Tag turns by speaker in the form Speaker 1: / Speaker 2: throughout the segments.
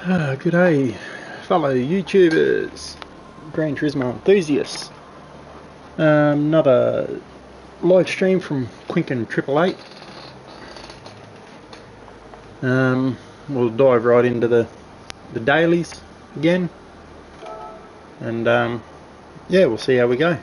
Speaker 1: Good day, fellow YouTubers, Gran Turismo enthusiasts. Another live stream from Quinkin 888. We'll dive right into the dailies again, and yeah, we'll see how we go.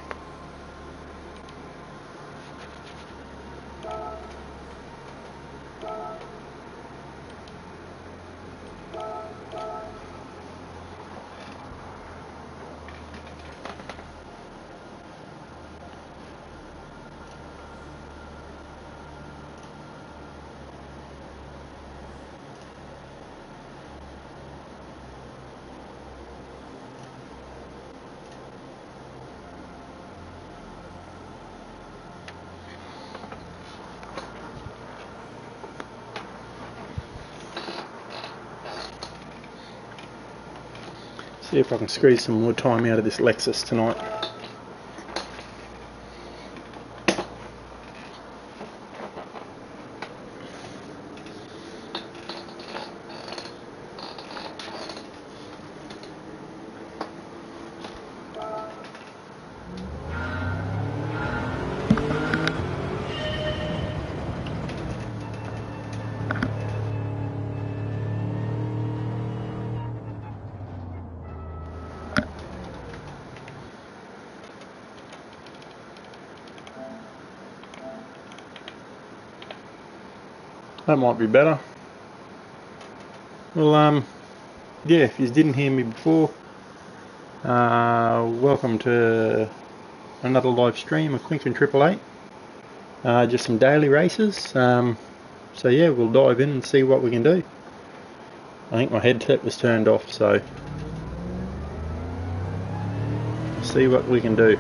Speaker 1: See if I can squeeze some more time out of this Lexus tonight. That might be better. Well, yeah, if you didn't hear me before, welcome to another live stream of Quinkin 888. Just some daily races. So yeah, we'll dive in and see what we can do. I think my headset was turned off, so we'll see what we can do.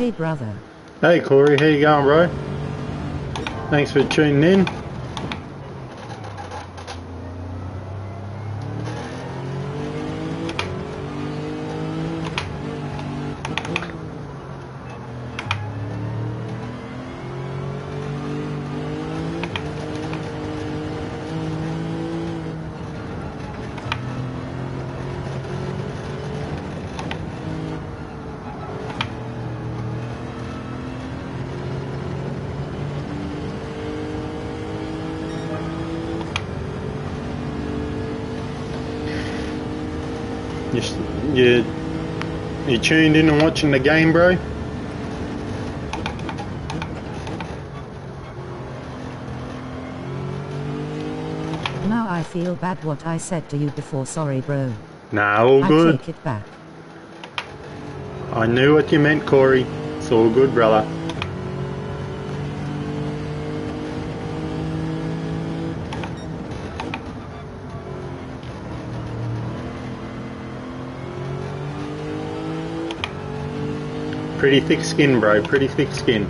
Speaker 2: Hey brother.
Speaker 1: Hey Corey, how you going, bro? Thanks for tuning in. You tuned in and watching the game, bro?
Speaker 2: Now I feel bad what I said to you before, sorry bro.
Speaker 1: Nah, all good.
Speaker 2: I take it back.
Speaker 1: I knew what you meant, Corey. It's all good, brother. Pretty thick skin, bro. Pretty thick skin.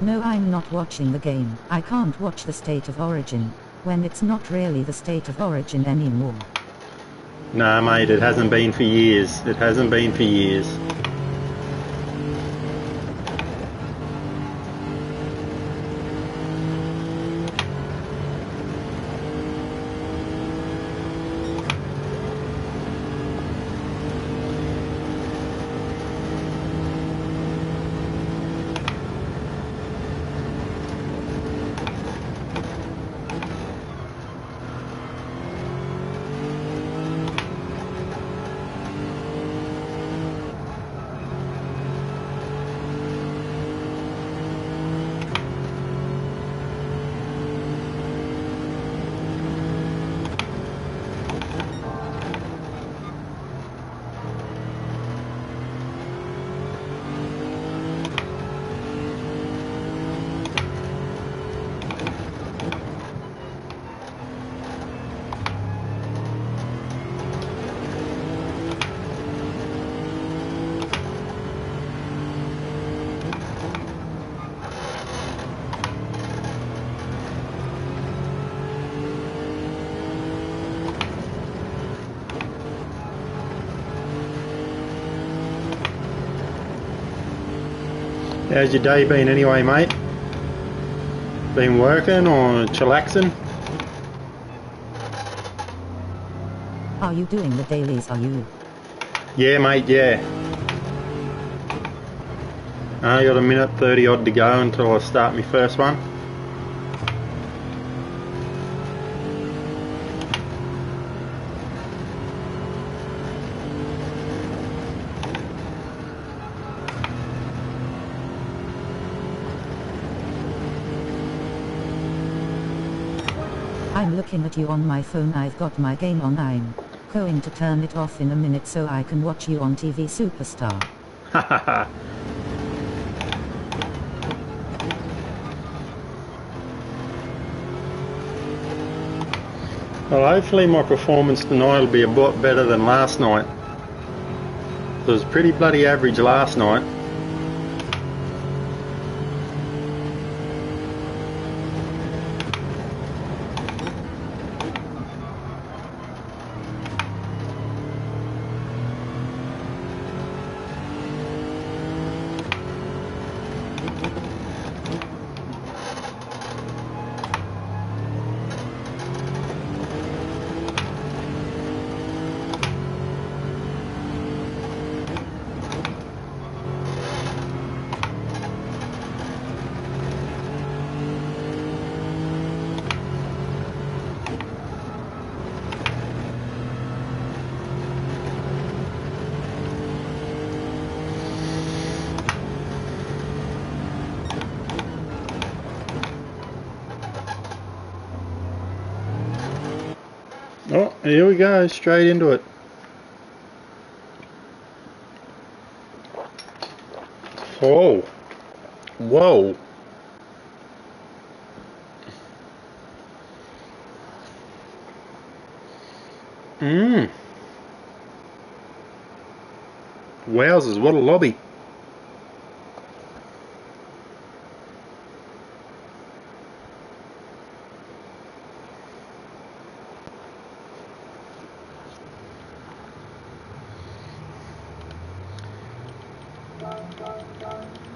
Speaker 2: No, I'm not watching the game. I can't watch the State of Origin, when it's not really the State of Origin anymore.
Speaker 1: Nah, mate, it hasn't been for years. It hasn't been for years. How's your day been anyway, mate? Been working or chillaxing?
Speaker 2: Are you doing the dailies, are you?
Speaker 1: Yeah, mate, yeah. I got a minute 30 odd to go until I start my first one.
Speaker 2: I'm looking at you on my phone. I've got my game on. I'm going to turn it off in a minute so I can watch you on TV, superstar.
Speaker 1: Hahaha. Well, hopefully my performance tonight will be a lot better than last night. It was pretty bloody average last night. Here we go, straight into it. Whoa. Whoa. Wowzers, what a lobby.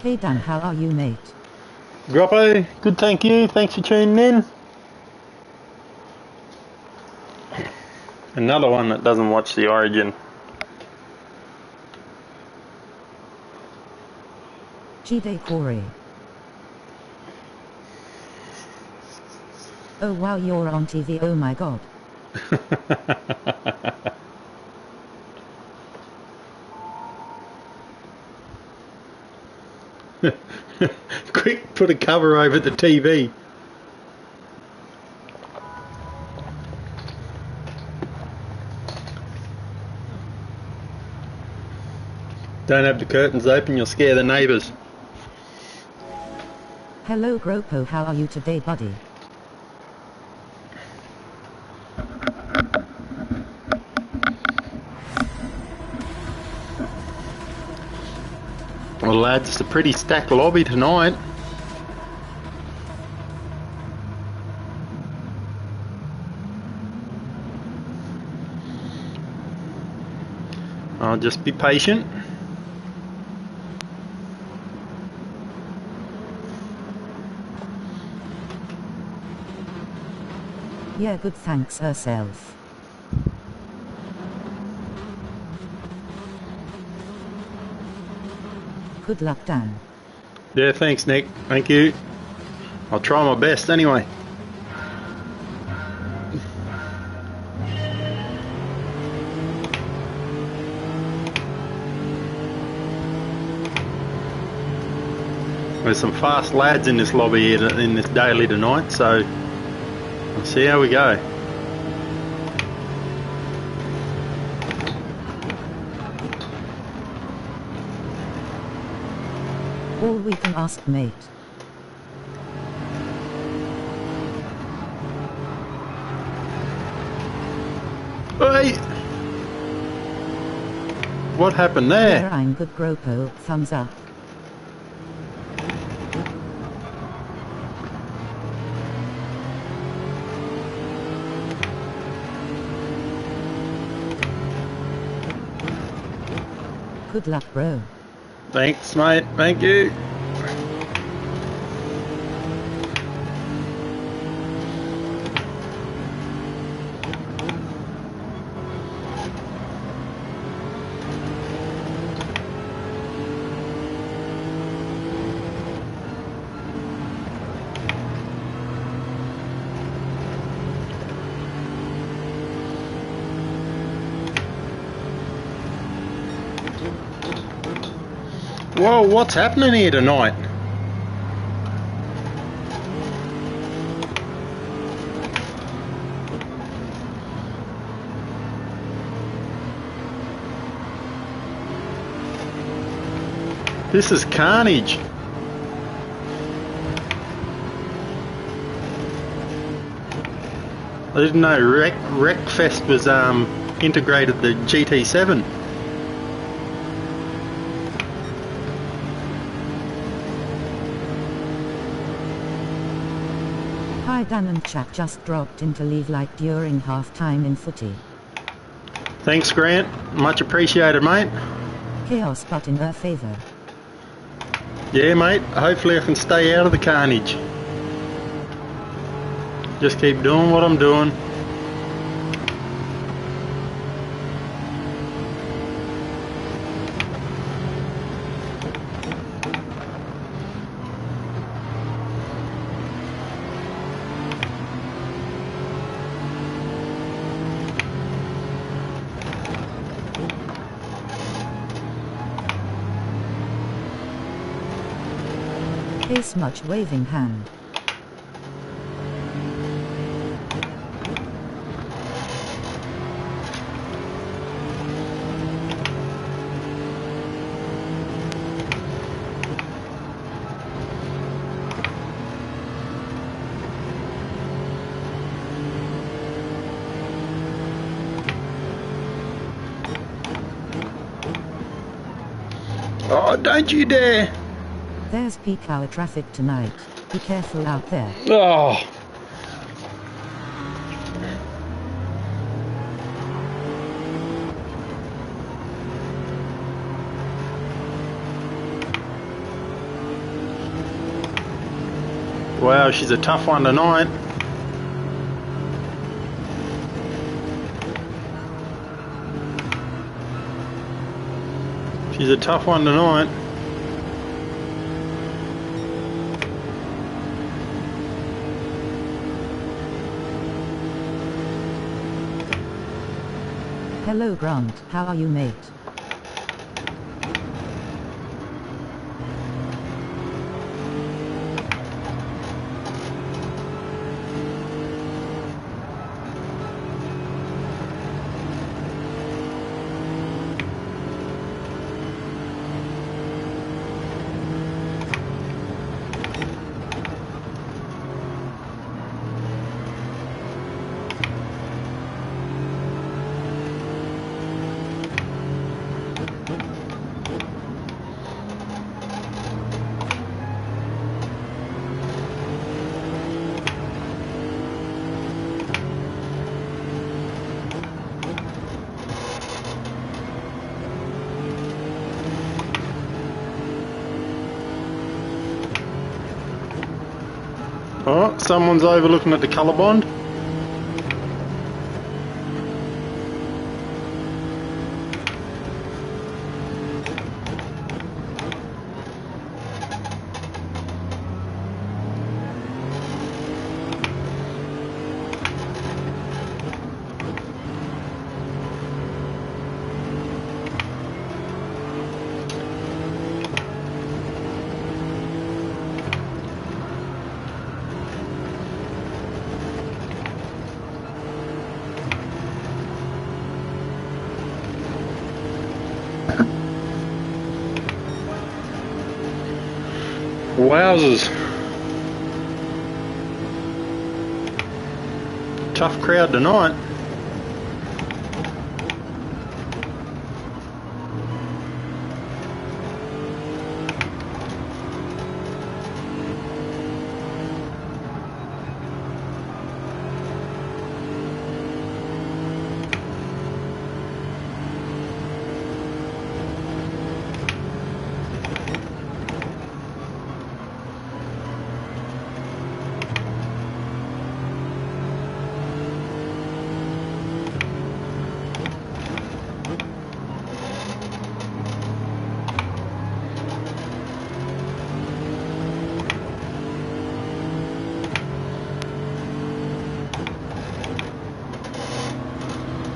Speaker 2: Hey Dan, how are you, mate?
Speaker 1: Groppo, good, thank you. Thanks for tuning in. Another one that doesn't watch the Origin.
Speaker 2: G'day Corey. Oh wow, you're on TV, oh my god.
Speaker 1: Quick, put a cover over the TV. Don't have the curtains open, you'll scare the neighbours.
Speaker 2: Hello Gropo, how are you today, buddy?
Speaker 1: Well lads, it's a pretty stacked lobby tonight. I'll just be patient.
Speaker 2: Yeah, good, thanks herself. Good luck, Dan.
Speaker 1: Yeah, thanks Nick, thank you. I'll try my best anyway. There's some fast lads in this lobby here in this daily tonight, so let's see how we go.
Speaker 2: All we can ask, mate.
Speaker 1: Hey! What happened there?
Speaker 2: Yeah, I'm good, Gropo, thumbs up. Good luck, bro.
Speaker 1: Thanks mate, thank you. Whoa, what's happening here tonight? This is carnage. I didn't know Wreckfest was integrated the GT7.
Speaker 2: Hi Dan and chat just dropped into leave like during half time in footy.
Speaker 1: Thanks Grant, much appreciated mate.
Speaker 2: Chaos but in her favour.
Speaker 1: Yeah mate, hopefully I can stay out of the carnage. Just keep doing what I'm doing.
Speaker 2: Hey Smudge waving hand.
Speaker 1: don't you dare!
Speaker 2: There's peak hour traffic tonight. Be careful out there.
Speaker 1: Oh! Wow, she's a tough one tonight. She's a tough one tonight.
Speaker 2: Hello Grant, how are you mate?
Speaker 1: Oh, someone's overlooking at the colour bond. Wowzers. Tough crowd tonight.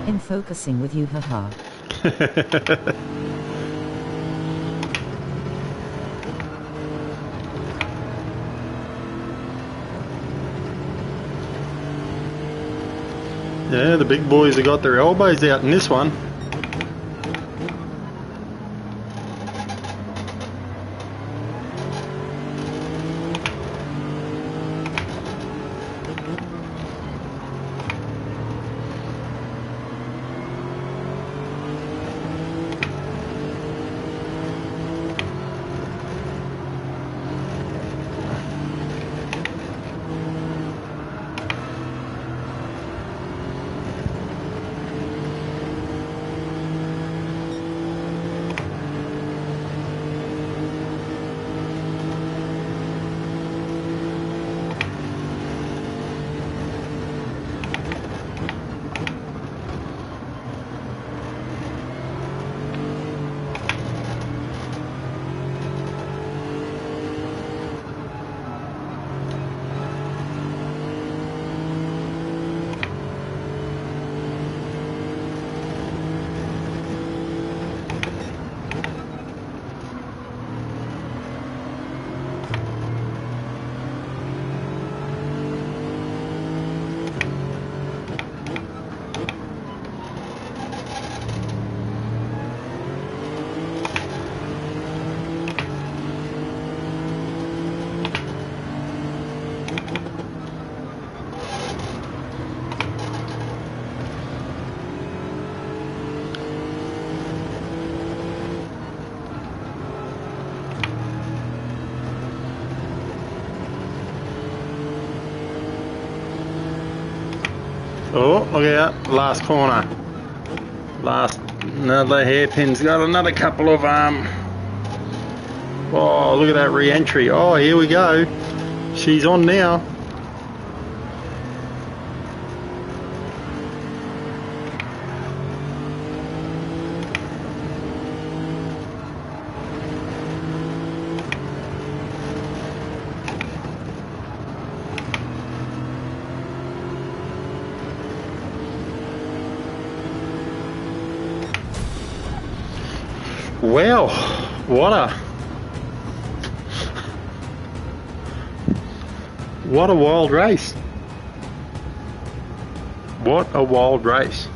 Speaker 2: In focusing with you, haha.
Speaker 1: Yeah, the big boys have got their elbows out in this one. Oh, look out, last corner. Another hairpin's got another couple of, oh, look at that re-entry. Oh, here we go. She's on now. Wow, what a wild race. What a wild race.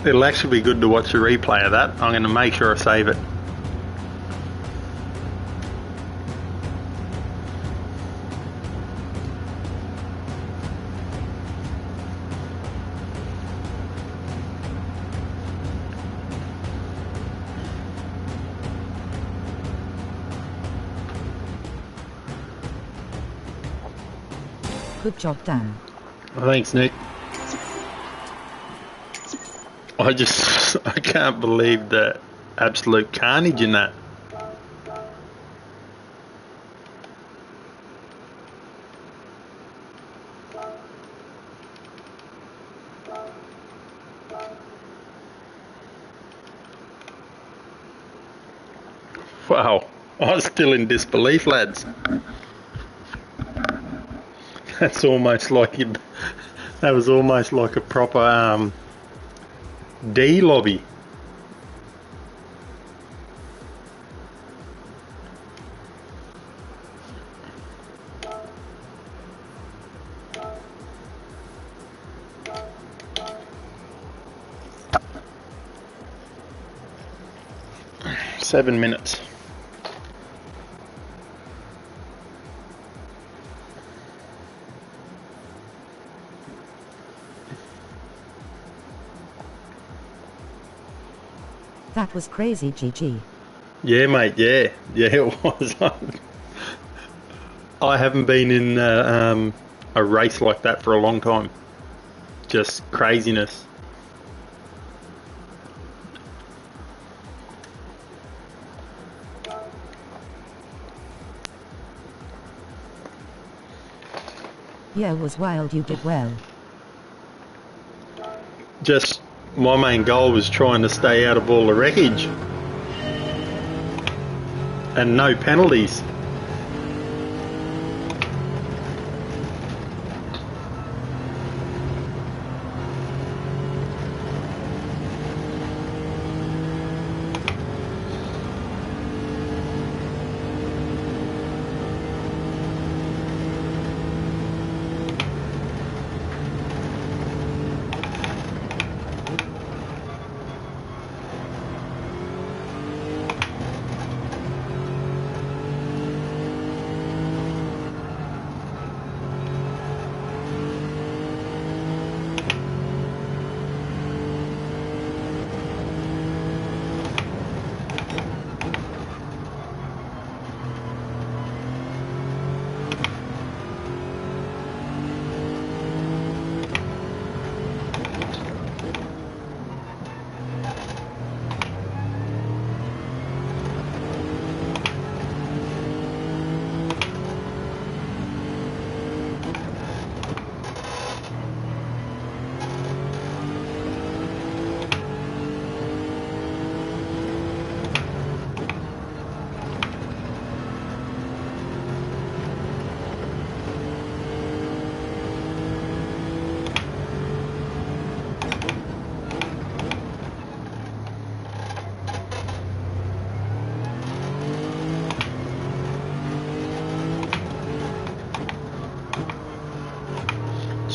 Speaker 1: It'll actually be good to watch a replay of that. I'm going to make sure I save it.
Speaker 2: Good job, Dan.
Speaker 1: Thanks, Nick. I can't believe the absolute carnage in that. Wow, I was still in disbelief, lads. That's almost like that was almost like a proper D lobby. Seven minutes.
Speaker 2: That was crazy, GG.
Speaker 1: Yeah, mate, yeah, it was. I haven't been in a race like that for a long time. Just craziness.
Speaker 2: Yeah, it was wild, you did well.
Speaker 1: Just my main goal was trying to stay out of all the wreckage. And no penalties.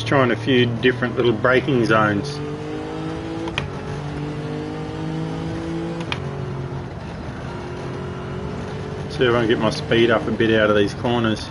Speaker 1: Trying a few different little braking zones. See if I can get my speed up a bit out of these corners.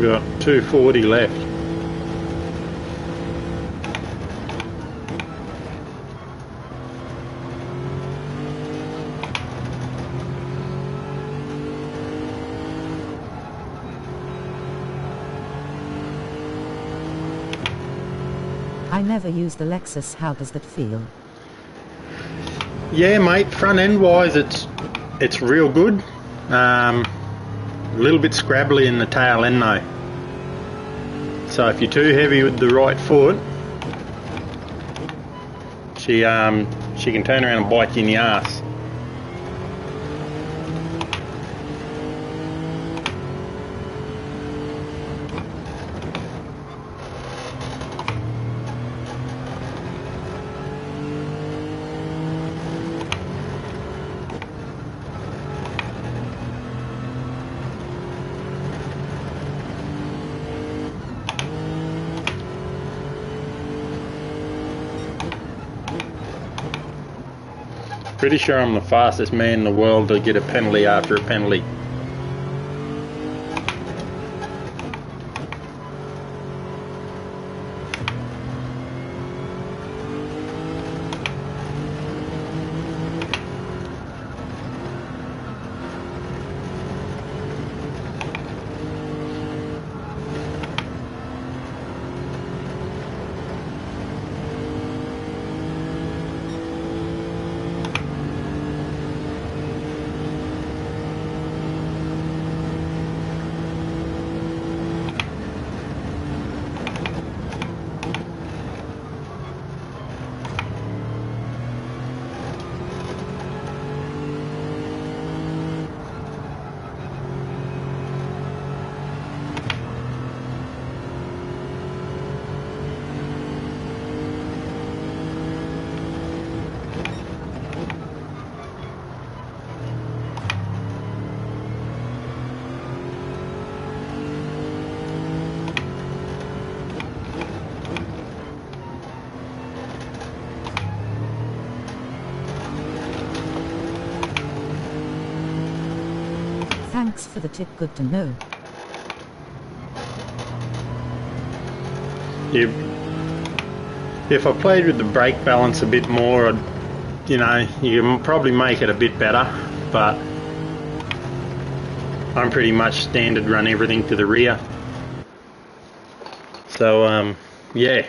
Speaker 1: We've got 240 left.
Speaker 2: I never used the Lexus. How does that feel?
Speaker 1: Yeah, mate. Front end wise, it's real good. A little bit scrabbly in the tail end though. So if you're too heavy with the right foot, she can turn around and bite you in the ass. Pretty sure I'm the fastest man in the world to get a penalty after a penalty.
Speaker 2: Thanks for the tip, good to know.
Speaker 1: If I played with the brake balance a bit more, I'd, you can probably make it a bit better, but I'm pretty much standard run everything to the rear. So, yeah.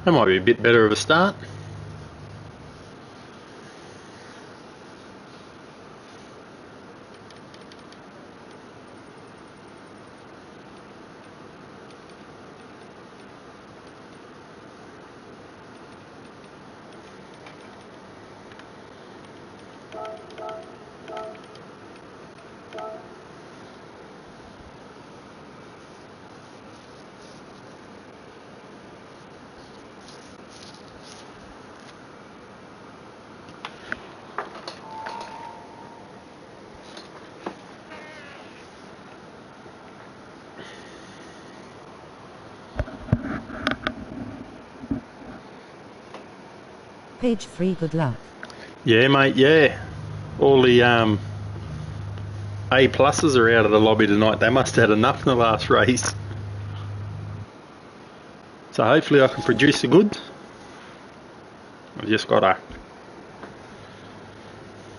Speaker 1: That might be a bit better of a start.
Speaker 2: Page 3, good luck.
Speaker 1: Yeah, mate, yeah. All the A pluses are out of the lobby tonight. They must have had enough in the last race. So hopefully I can produce the goods. I've just got to...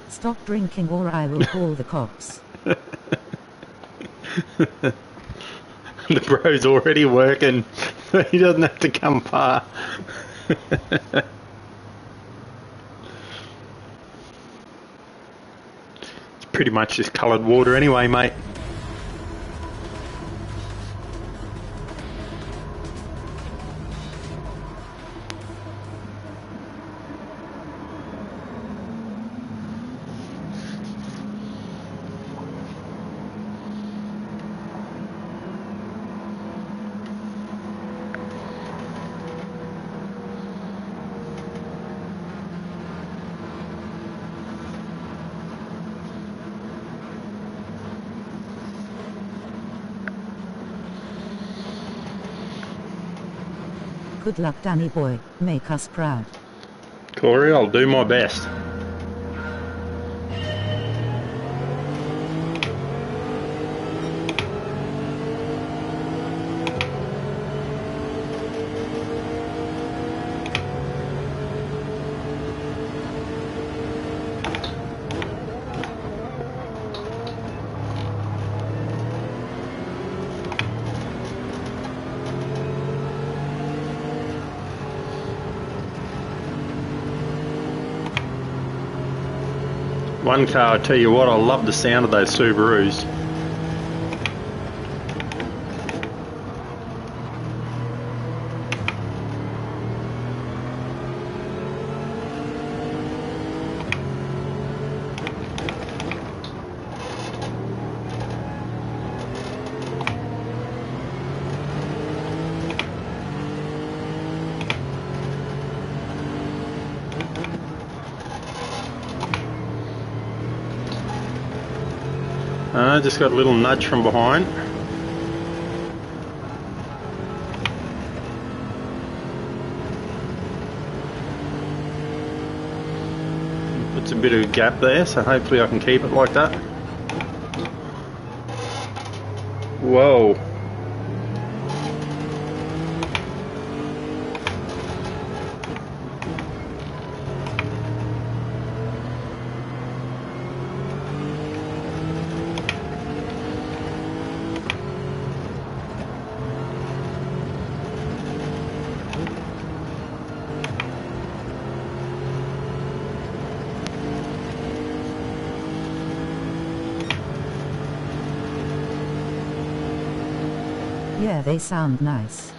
Speaker 2: Stop drinking or I will call the cops.
Speaker 1: The bro's already working. He doesn't have to come far. It's pretty much just coloured water anyway, mate.
Speaker 2: Good luck, Danny boy. Make us proud.
Speaker 1: Corey, I'll do my best. One car, I tell you what, I love the sound of those Subarus. I just got a little nudge from behind. Puts a bit of a gap there, so hopefully I can keep it like that. Whoa.
Speaker 2: Yeah, they sound nice.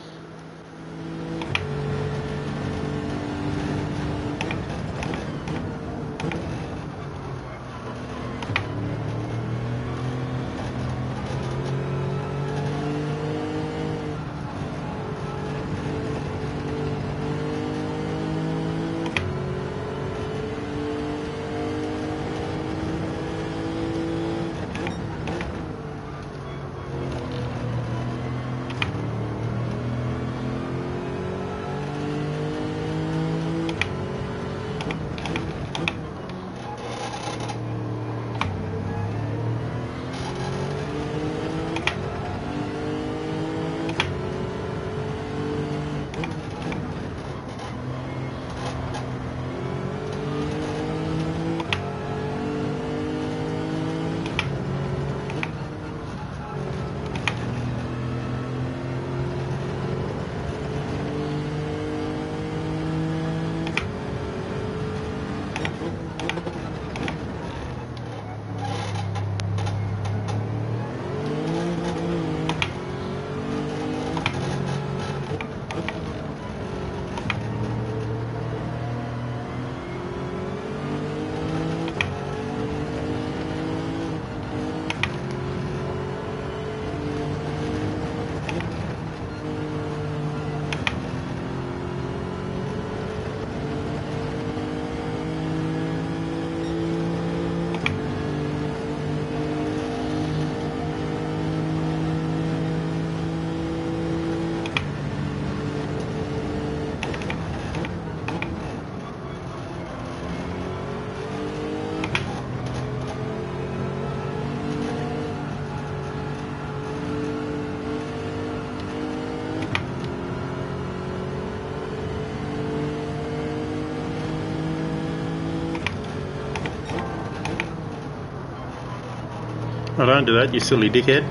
Speaker 1: Oh, don't do that, you silly dickhead.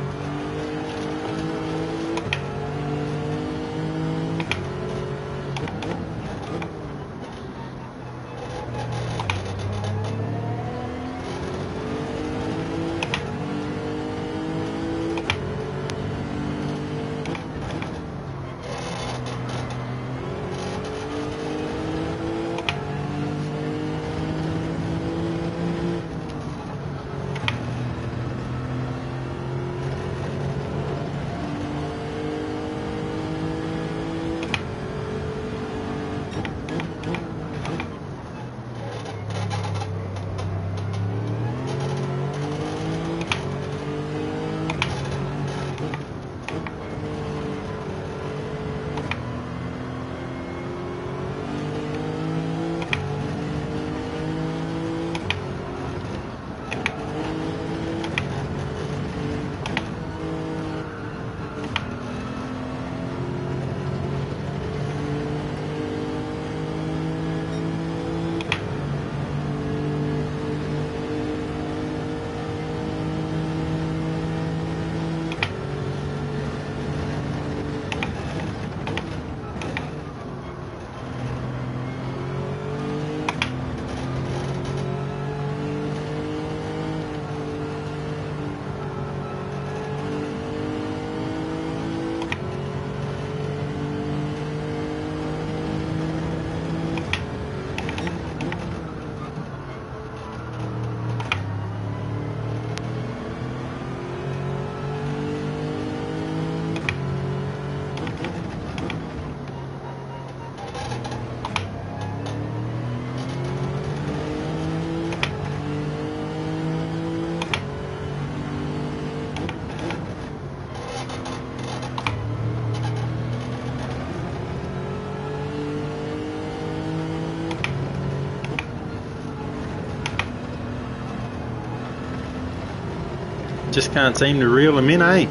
Speaker 1: just can't seem to reel them in, eh?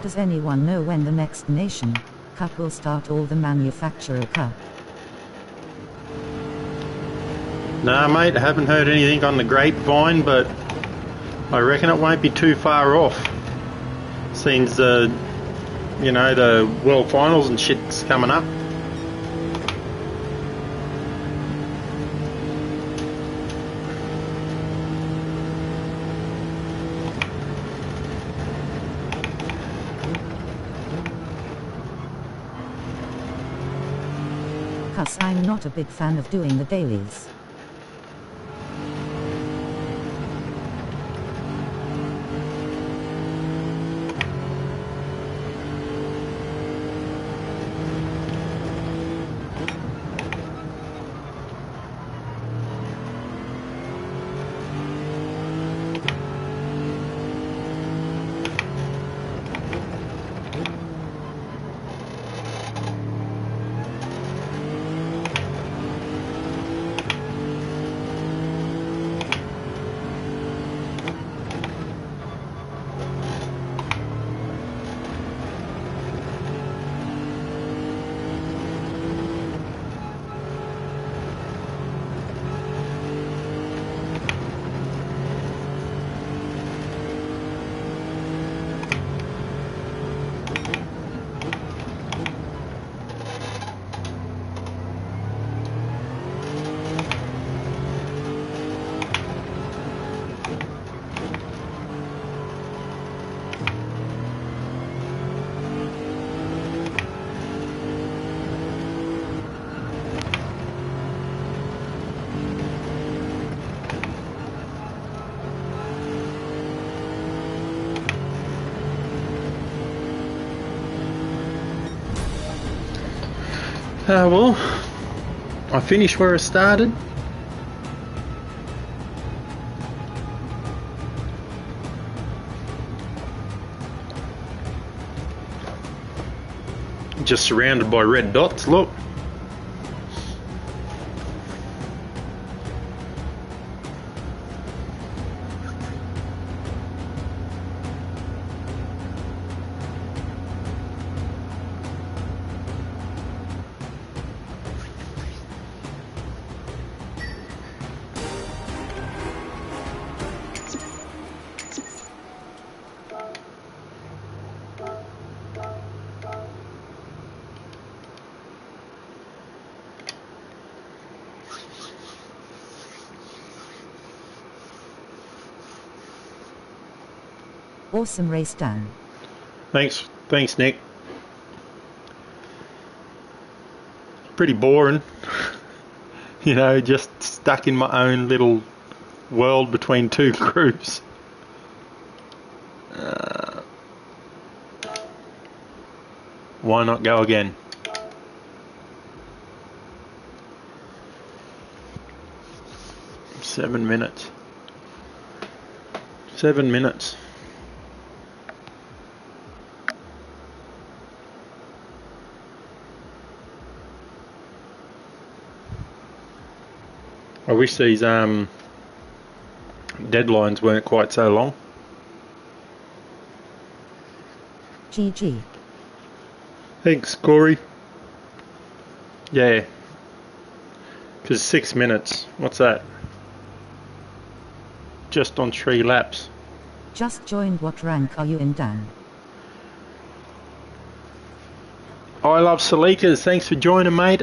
Speaker 2: Does anyone know when the next Nation Cup will start, or the Manufacturer Cup?
Speaker 1: Nah, mate, I haven't heard anything on the grapevine, but I reckon it won't be too far off. Seems you know, the World Finals and shit's coming up.
Speaker 2: Cause I'm not a big fan of doing the dailies.
Speaker 1: Well, I finished where I started. Just surrounded by red dots, look.
Speaker 2: Awesome race, Dan.
Speaker 1: Thanks, Nick. Pretty boring. You know, just stuck in my own little world between two groups. Why not go again? Seven minutes. I wish these deadlines weren't quite so long.
Speaker 2: GG.
Speaker 1: Thanks, Corey. Yeah. Because 6 minutes, what's that? Just on 3 laps.
Speaker 2: Just joined. What rank are you in, Dan?
Speaker 1: I love Salikas. Thanks for joining, mate.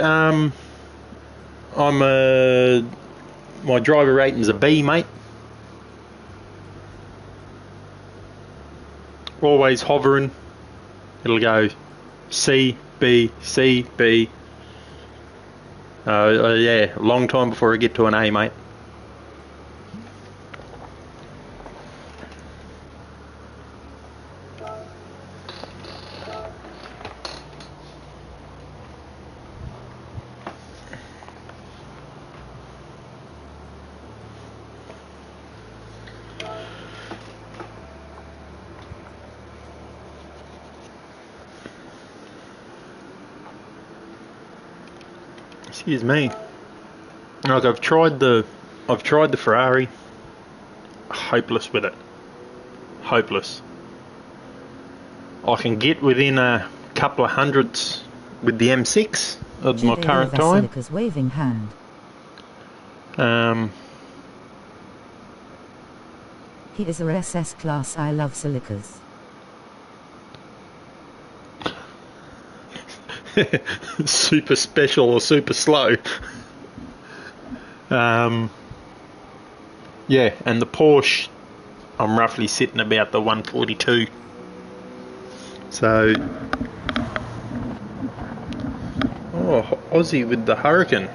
Speaker 1: My driver rating's a B, mate. Always hovering. It'll go C, B, C, B. Yeah, a long time before I get to an A, mate. Excuse me. Like I've tried the Ferrari. Hopeless with it. Hopeless. I can get within a couple of hundredths with the M6 of my current time.
Speaker 2: Vasilica's waving hand. He is a SS class. I love Silicas.
Speaker 1: Super special or super slow. Yeah, and the Porsche, I'm roughly sitting about the 142. So, Aussie with the Hurricane.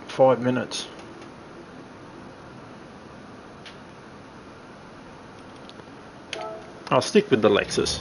Speaker 1: 5 minutes. I'll stick with the Lexus.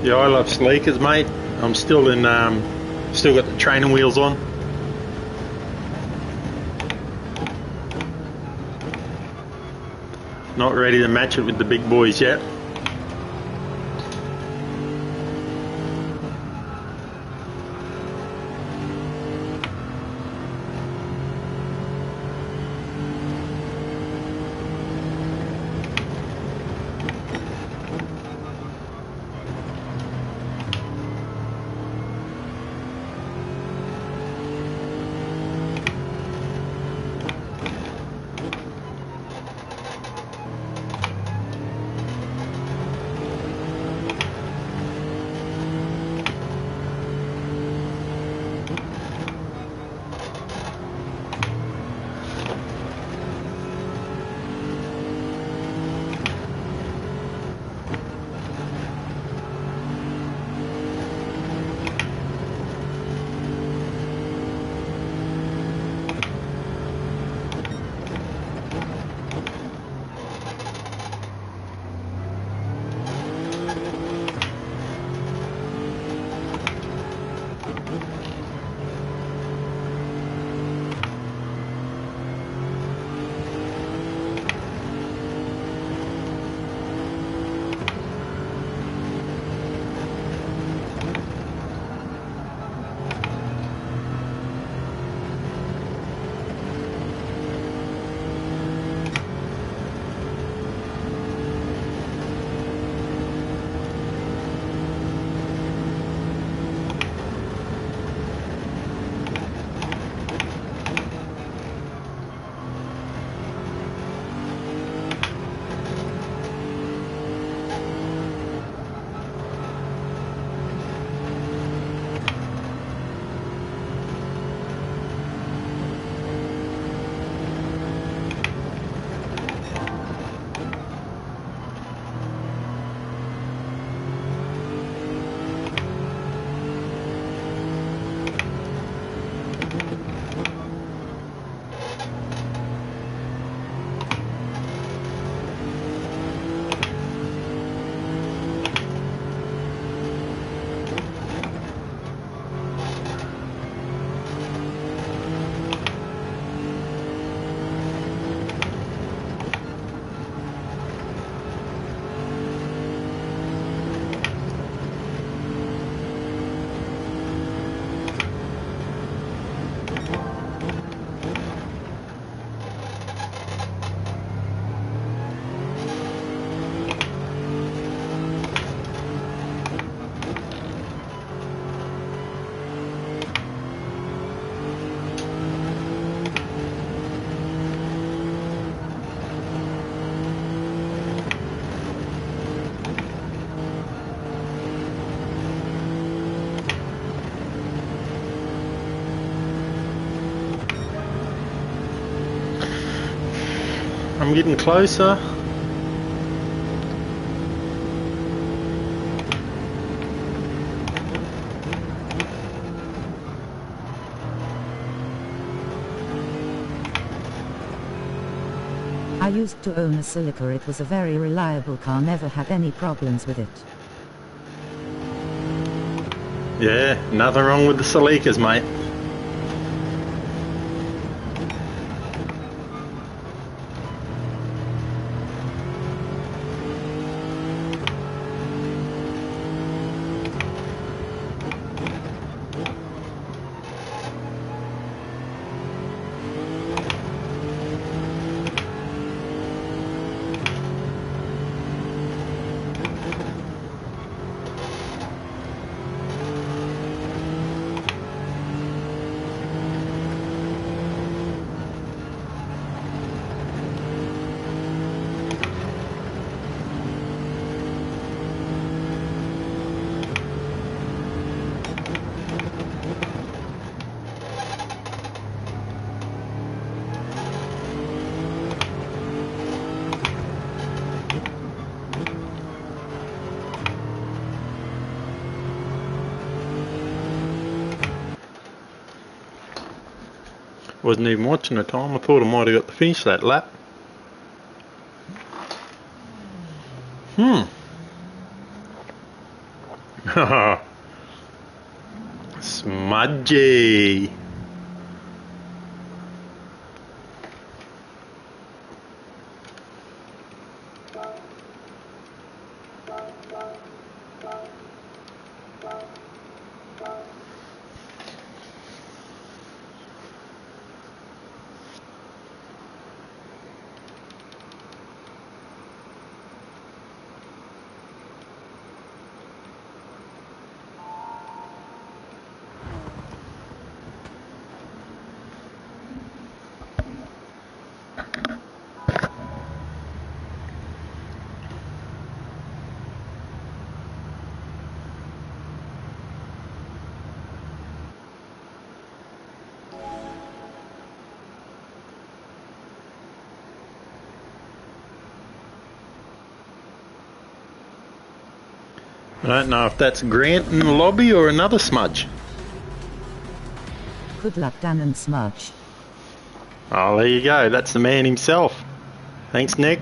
Speaker 1: Yeah, I love sleekers, mate. I'm still in, still got the training wheels on. Not ready to match it with the big boys yet. I'm getting closer.
Speaker 2: I used to own a Celica. It was a very reliable car, never had any problems with it.
Speaker 1: Yeah, nothing wrong with the Celicas, mate. Wasn't even watching the time. I thought I might have got to finish that lap. Smudgy. I don't know if that's Grant in the lobby or another smudge.
Speaker 2: Good luck, Dan and Smudge.
Speaker 1: Oh, there you go. That's the man himself. Thanks, Nick.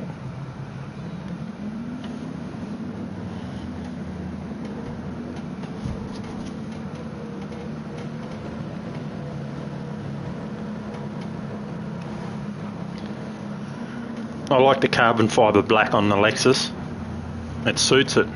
Speaker 1: I like the carbon fibre black on the Lexus. It suits it.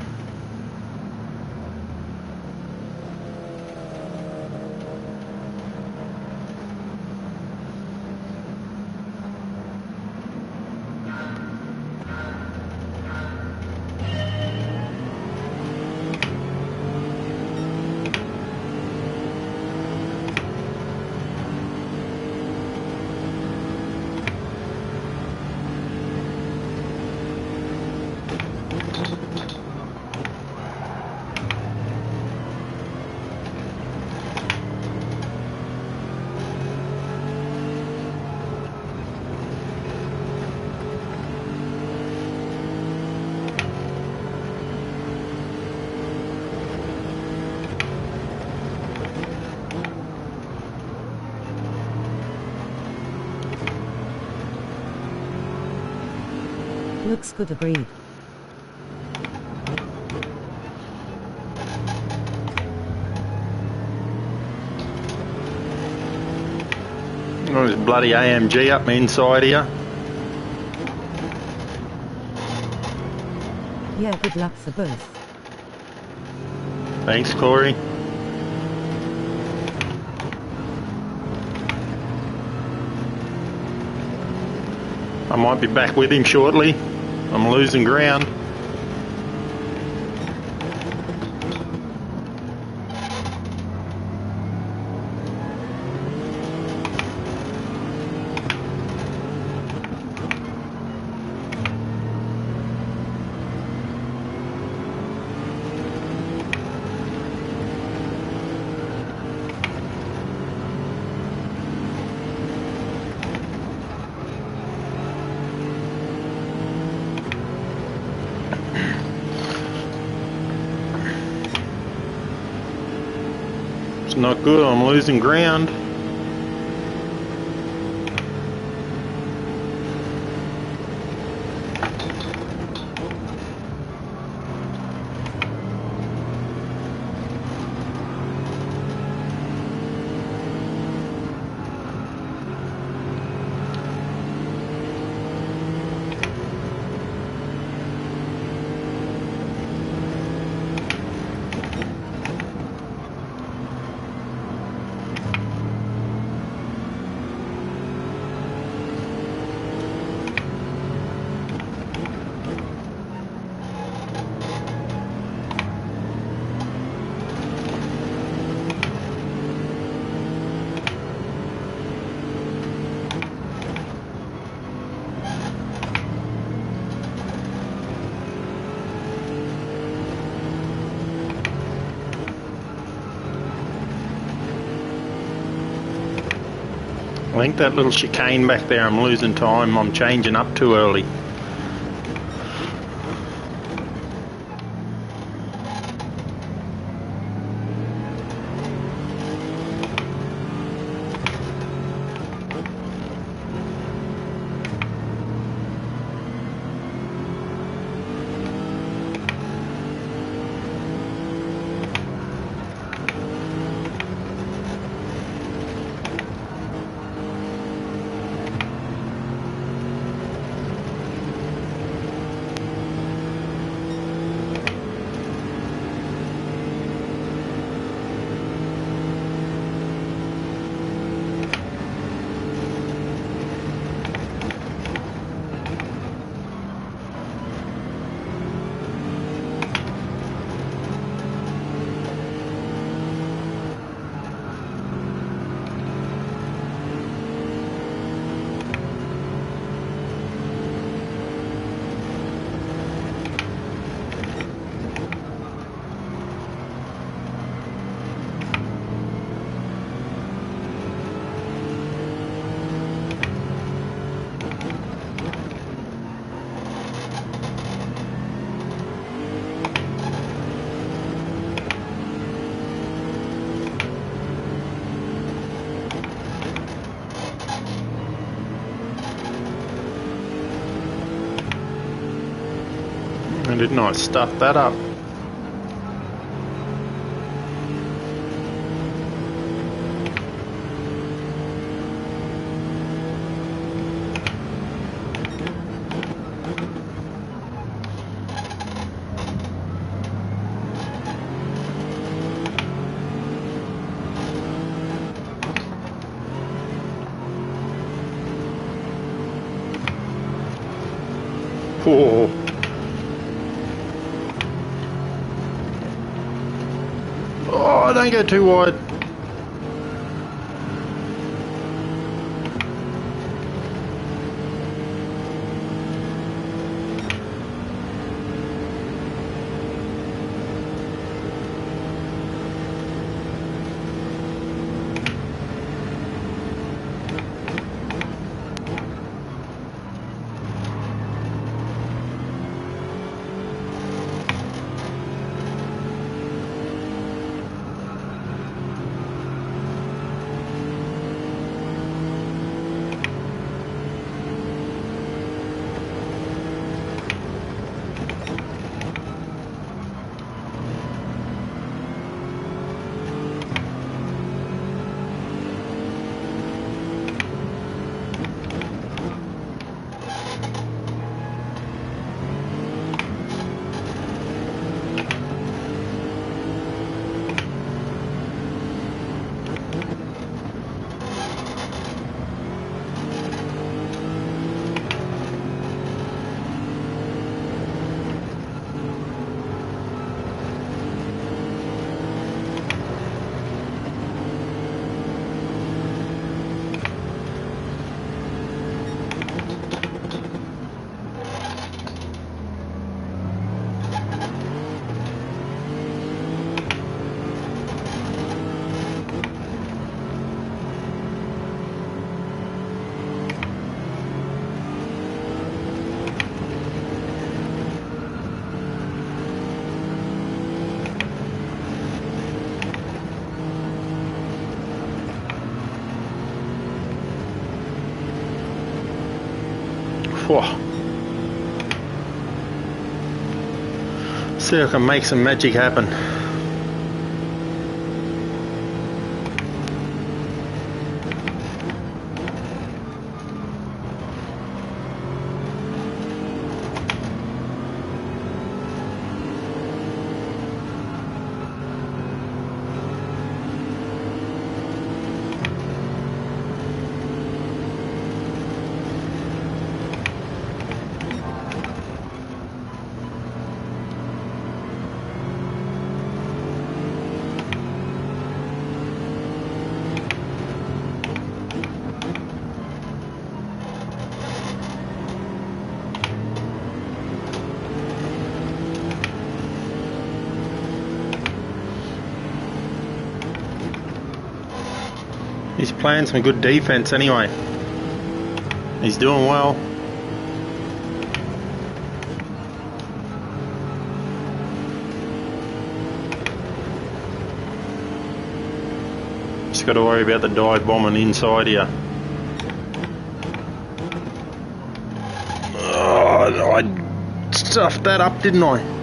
Speaker 2: Looks good, agreed.
Speaker 1: Oh, there's bloody AMG up inside here.
Speaker 2: Yeah, good luck for both.
Speaker 1: Thanks, Corey. I might be back with him shortly. I'm losing ground. It's not good, I'm losing ground. think that little chicane back there, I'm losing time. I'm changing up too early. Didn't I stuff that up? Whoa. Oh, don't go too wide. Whoa. See if I can make some magic happen. He's playing some good defense anyway. He's doing well. Just got to worry about the dive bombing inside here. Oh, I stuffed that up, didn't I?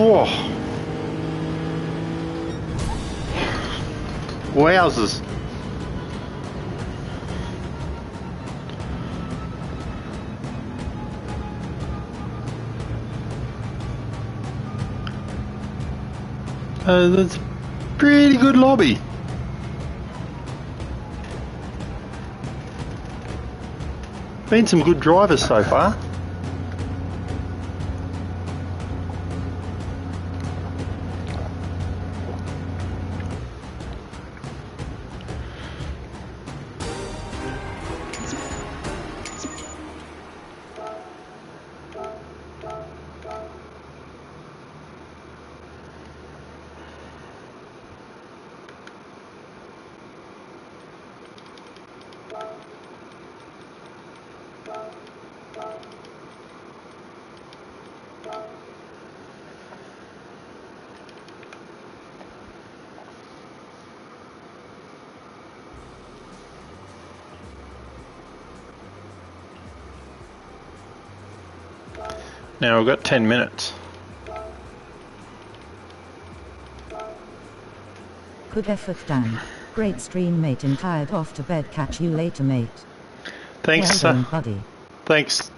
Speaker 1: Whoa. Wowzers. That's a pretty good lobby. Been some good drivers so far. Now we've got 10 minutes.
Speaker 2: Good effort, Dan. Great stream, mate, and tired off to bed. Catch you later, mate.
Speaker 1: Thanks,
Speaker 2: well done, buddy.
Speaker 1: Thanks,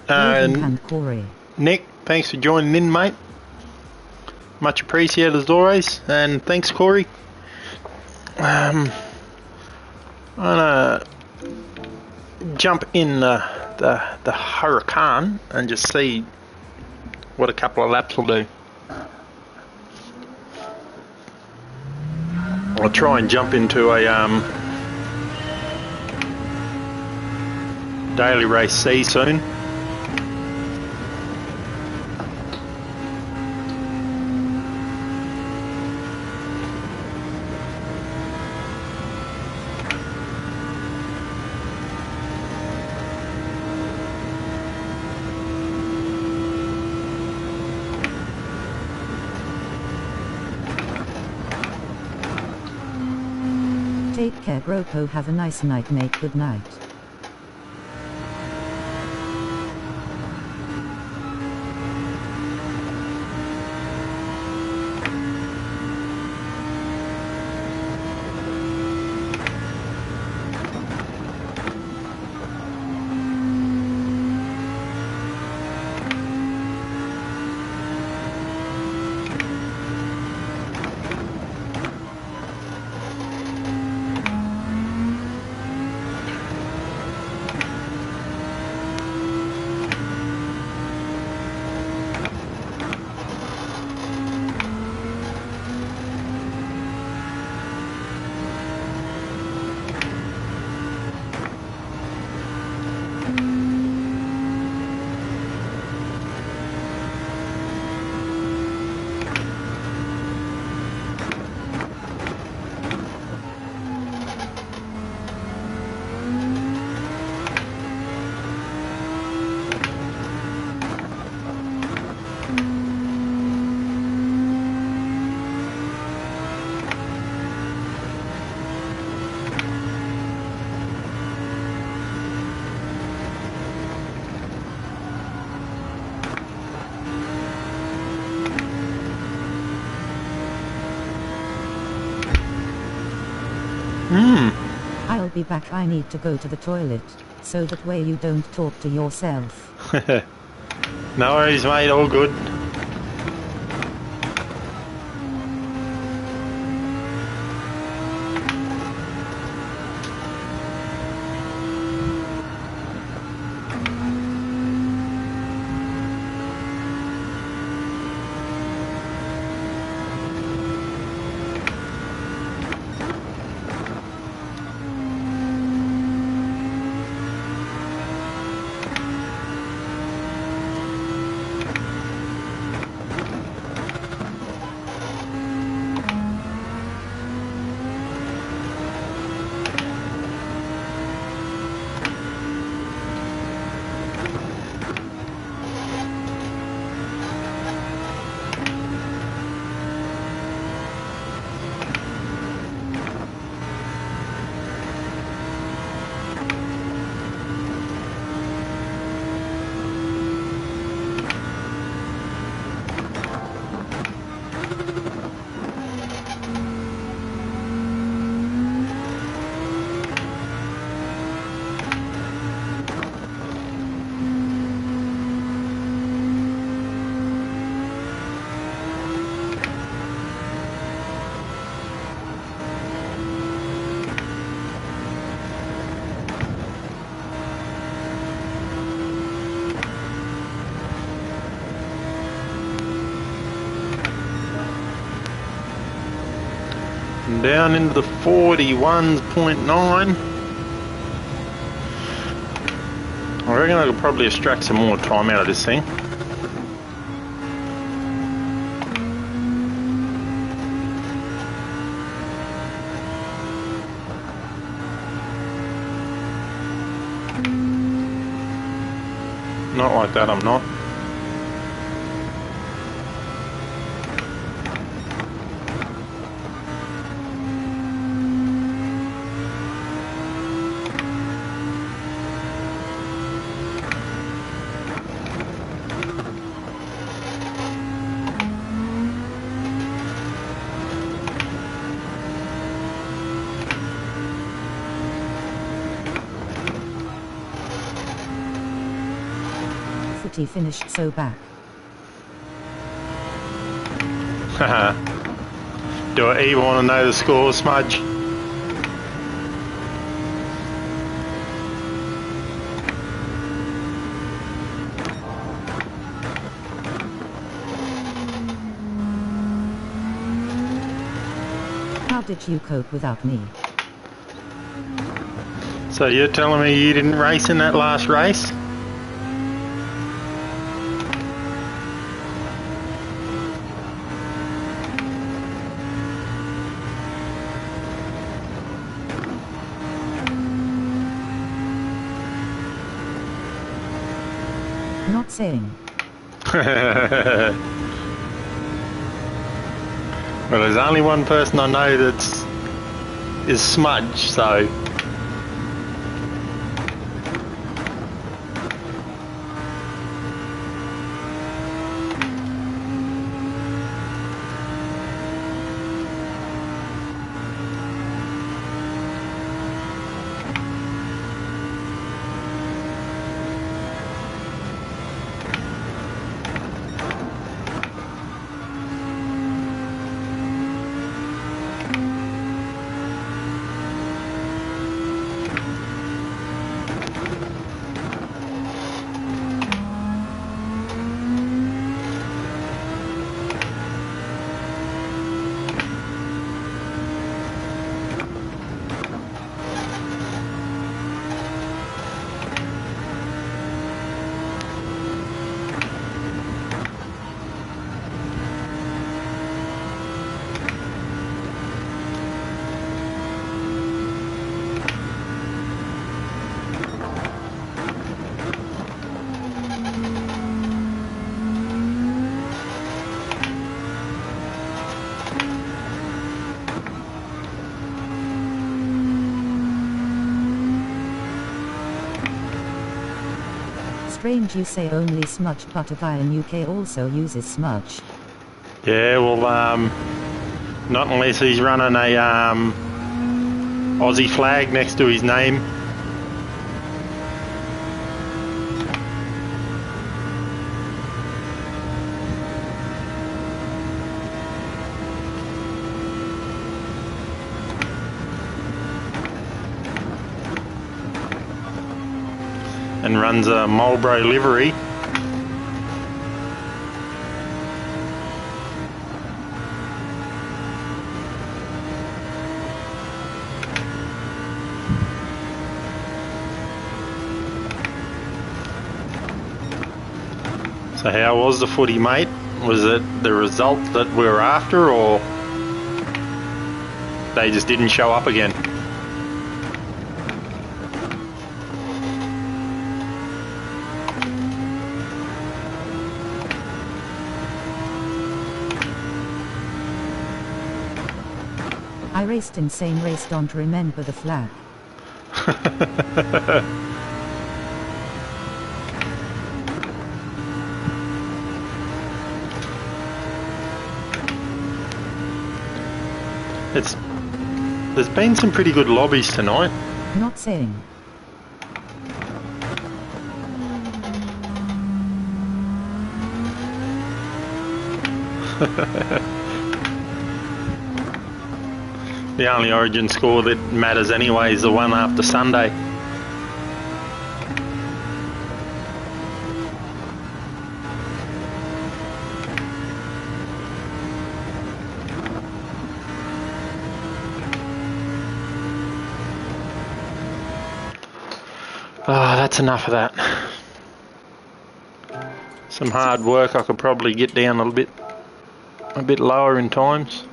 Speaker 2: And Corey.
Speaker 1: Nick, thanks for joining in, mate. Much appreciated as always, and thanks, Corey. I'm gonna jump in the Huracan and just see what a couple of laps will do. I'll try and jump into a daily race C soon.
Speaker 2: Take care, Bropo. Have a nice night, mate. Good night. I'll be back. I need to go to the toilet, so that way you don't talk to yourself.
Speaker 1: No worries, mate, all good. down into the 41.9. I reckon I could probably extract some more time out of this thing. Not like that, I'm not.
Speaker 2: Footy finished so back.
Speaker 1: Do I even want to know the score, Smudge?
Speaker 2: How did you cope without me?
Speaker 1: So you're telling me you didn't race in that last race?
Speaker 2: Not saying.
Speaker 1: Well, there's only one person I know is Smudge, so...
Speaker 2: Strange you say only Smudge, but a guy in UK also uses Smudge.
Speaker 1: Yeah, well, not unless he's running a Aussie flag next to his name. And runs a Marlboro livery. So how was the footy, mate? Was it the result that we were after, or they just didn't show up again?
Speaker 2: I raced in same race, don't remember the flag. There's been some pretty good lobbies tonight. Not saying.
Speaker 1: The only Origin score that matters anyway is the one after Sunday. Ah, that's enough of that. Some hard work. I could probably get down a bit lower in times.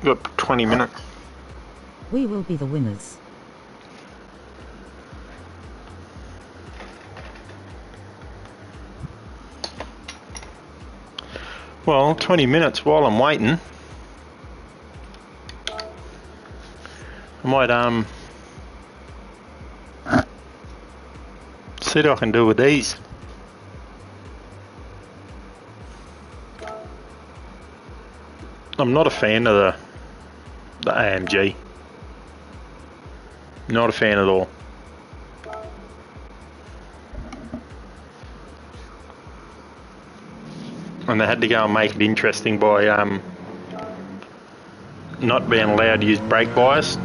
Speaker 1: Got 20 minutes.
Speaker 2: We will be the winners.
Speaker 1: Well, 20 minutes while I'm waiting. I might see what I can do with these. I'm not a fan of the AMG. Not a fan at all. And they had to go and make it interesting by not being allowed to use brake bias.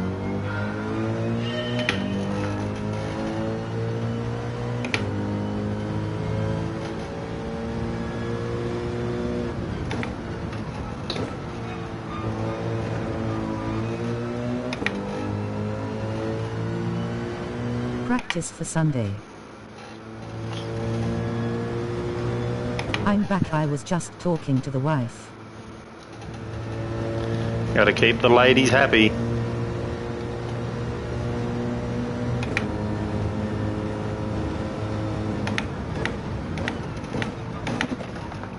Speaker 2: Practice for Sunday. I'm back. I was just talking to the wife.
Speaker 1: Gotta keep the ladies happy.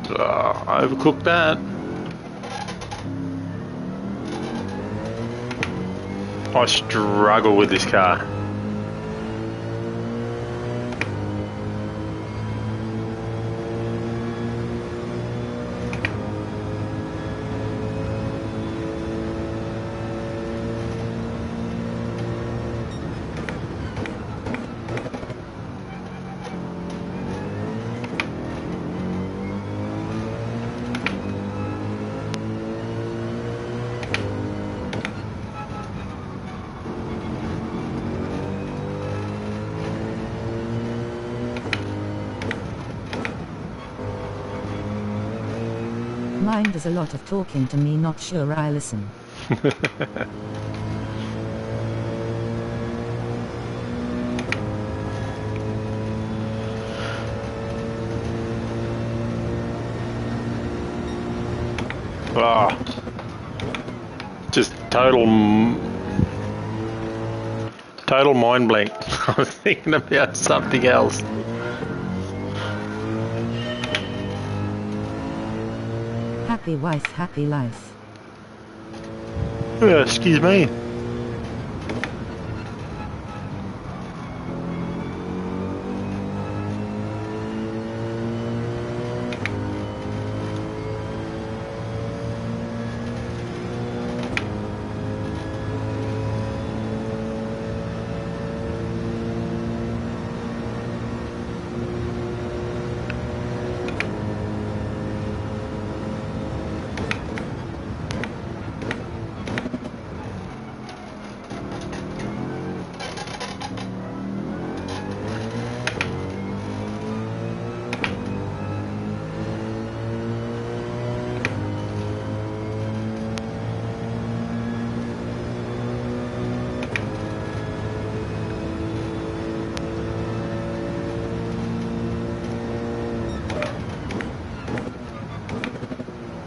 Speaker 1: Overcooked that. I struggle with this car.
Speaker 2: Mine does a lot of talking to me, not sure I listen.
Speaker 1: Just total mind blank. I was thinking about something else.
Speaker 2: Happy wife, happy life.
Speaker 1: Excuse me.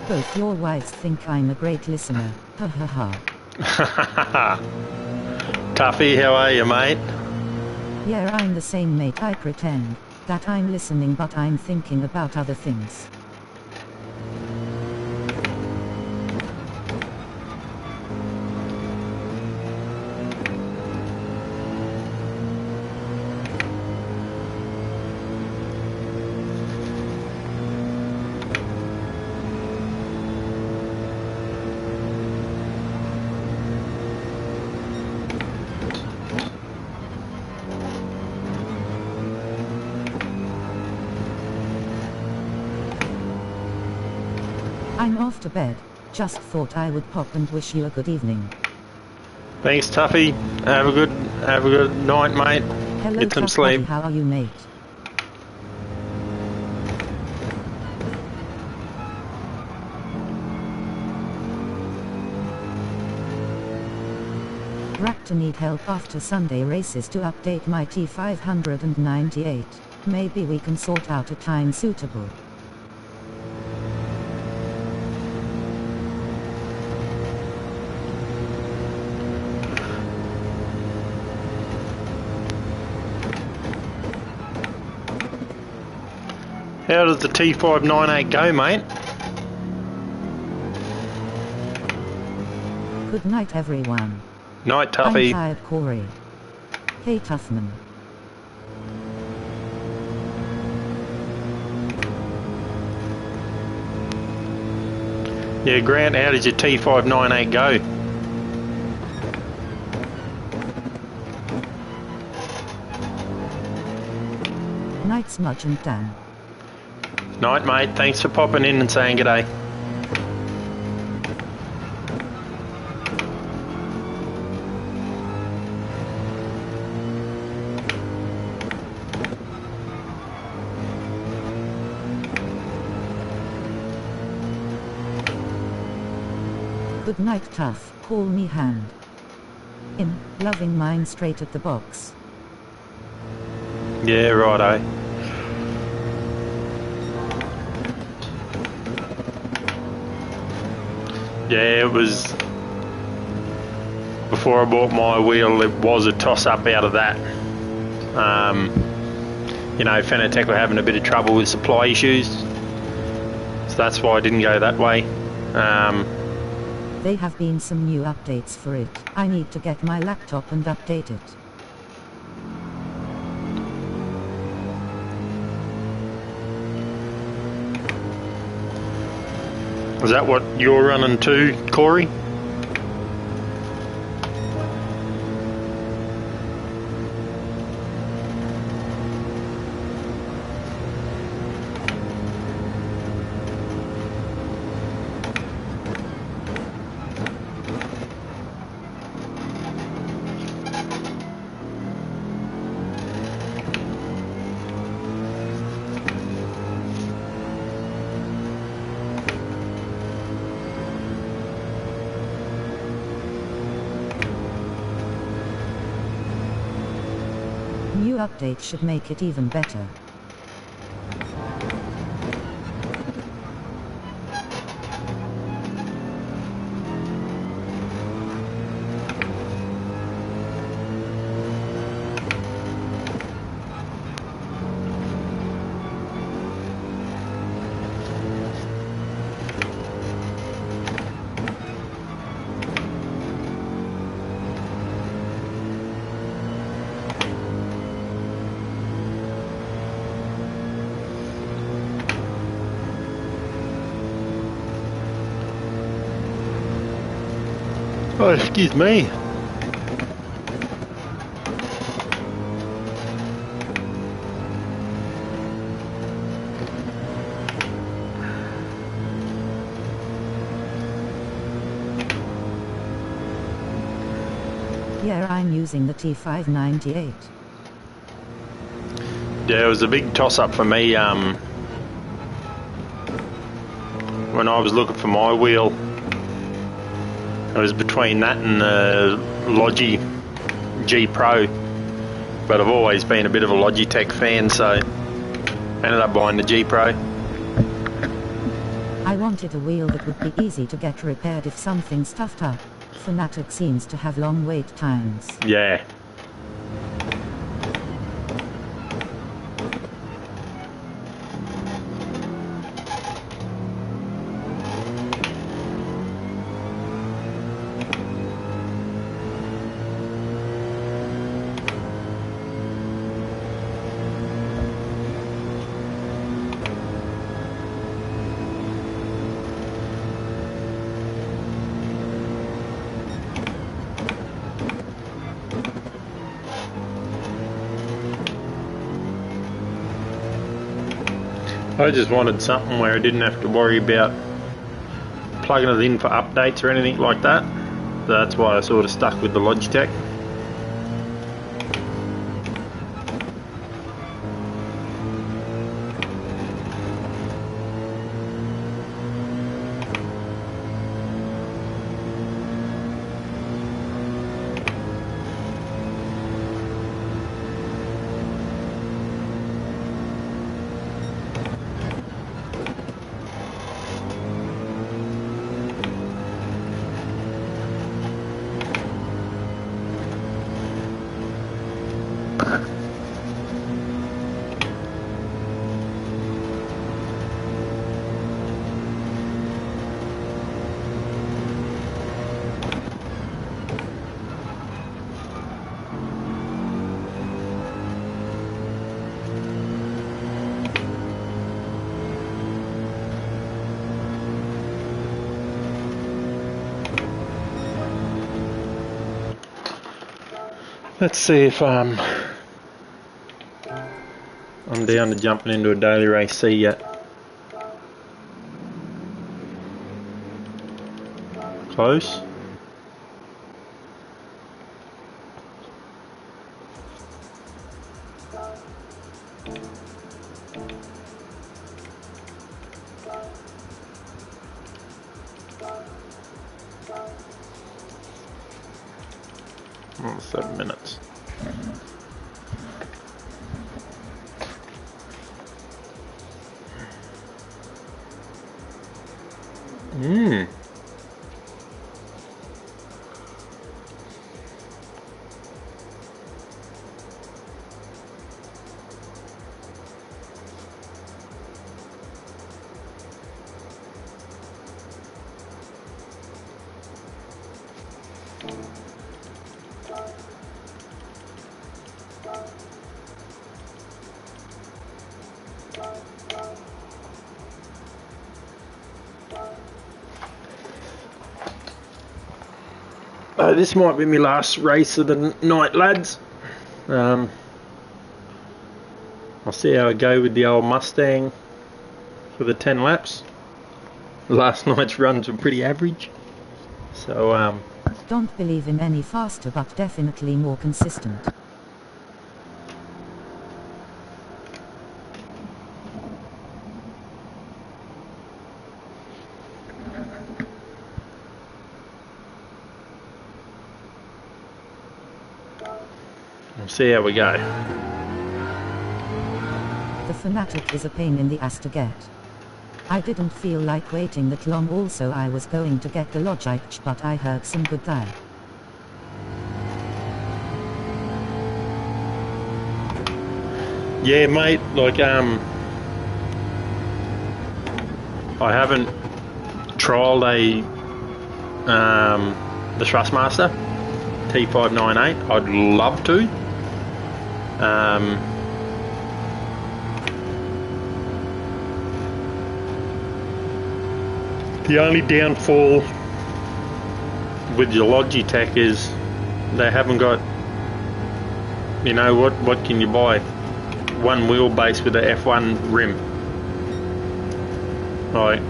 Speaker 2: Both your wives think I'm a great listener. Ha ha ha.
Speaker 1: Tuffy, how are you, mate?
Speaker 2: Yeah, I'm the same, mate. I pretend that I'm listening, but I'm thinking about other things. I'm off to bed. Just thought I would pop and wish you a good evening.
Speaker 1: Thanks, Tuffy. Have a good night, mate.
Speaker 2: Hello,
Speaker 1: Get some
Speaker 2: Tuff
Speaker 1: sleep.
Speaker 2: Buddy, how are you, mate? to need help after Sunday races to update my T598. Maybe we can sort out a time suitable.
Speaker 1: How does the T598 go, mate?
Speaker 2: Good night, everyone.
Speaker 1: Night, Tuffy.
Speaker 2: I'm tired, Corey. Hey, Tuffman.
Speaker 1: Yeah, Grant, how did your T598 go?
Speaker 2: Night, Smudge and Dan.
Speaker 1: Night, mate. Thanks for popping in and saying g'day.
Speaker 2: Good night, Tough. Call me Hand. Loving mine straight at the box.
Speaker 1: Yeah, righto. Yeah, it was... Before I bought my wheel, it was a toss-up out of that. You know, Fanatec were having a bit of trouble with supply issues. So that's why I didn't go that way.
Speaker 2: There have been some new updates for it. I need to get my laptop and update it.
Speaker 1: Is that what you're running too, Corey?
Speaker 2: New updates should make it even better.
Speaker 1: Oh, excuse me.
Speaker 2: Yeah, I'm using the T598.
Speaker 1: Yeah, it was a big toss-up for me when I was looking for my wheel. It was between that and the Logi G Pro, but I've always been a bit of a Logitech fan, so ended up buying the G Pro.
Speaker 2: I wanted a wheel that would be easy to get repaired if something stuffed up. Fanatec seems to have long wait times.
Speaker 1: Yeah. I just wanted something where I didn't have to worry about plugging it in for updates or anything like that. So that's why I sort of stuck with the Logitech. Let's see if I'm down to jumping into a daily race C yet. Close. Oh, 7 minutes. This might be my last race of the night, lads. I'll see how I go with the old Mustang for the 10 laps. Last night's runs were pretty average, so
Speaker 2: Don't believe in any faster, but definitely more consistent.
Speaker 1: we'll see how we go.
Speaker 2: The Fanatic is a pain in the ass to get. I didn't feel like waiting that long, also I was going to get the Logic, but I heard some good there.
Speaker 1: Yeah, mate, like, I haven't trialled the Thrustmaster T598. I'd love to. The only downfall with your Logitech is they haven't got, you know, what can you buy? One wheelbase with a F1 rim. Like,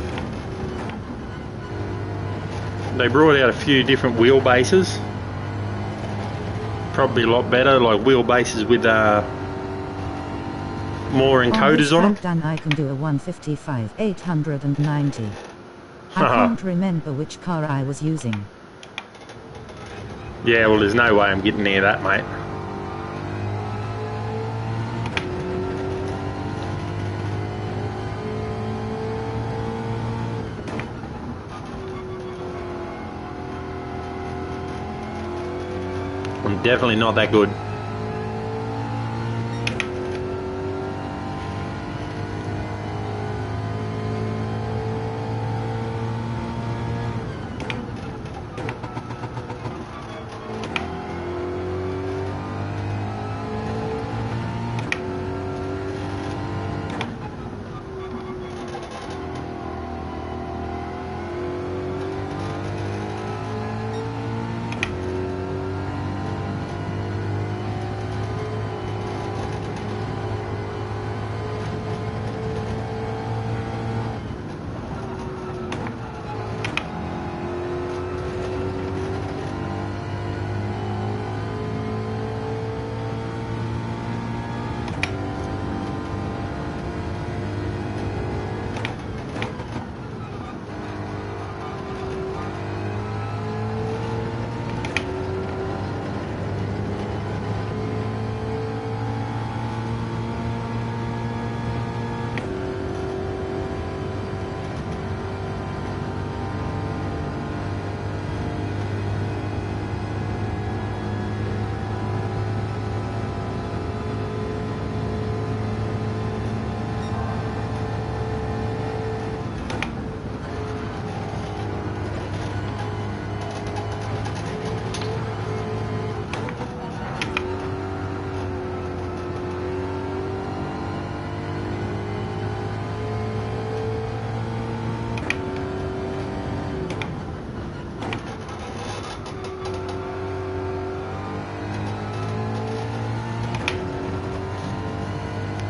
Speaker 1: they brought out a few different wheelbases, probably a lot better, like wheelbases with more encoders on them.
Speaker 2: I can do a 155 890. I can't remember which car I was using.
Speaker 1: Yeah, well, there's no way I'm getting near that, mate. I'm definitely not that good.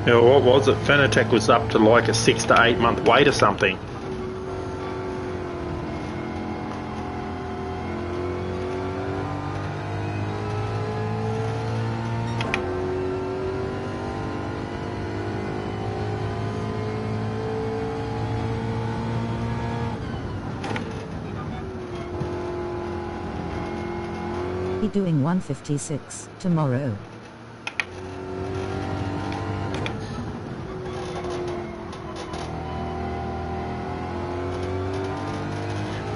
Speaker 1: Yeah, what was it? Fanatec was up to like a 6 to 8 month wait or something.
Speaker 2: Be doing 156 tomorrow.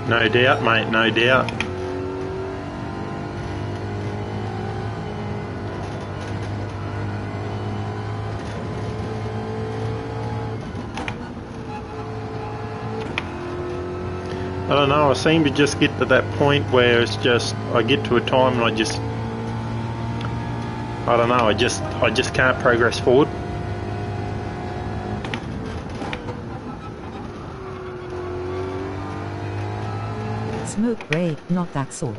Speaker 1: No doubt, mate, no doubt. I don't know, I seem to just get to that point where it's just, I get to a time and I don't know, I just can't progress forward.
Speaker 2: Smoke break, not that sort.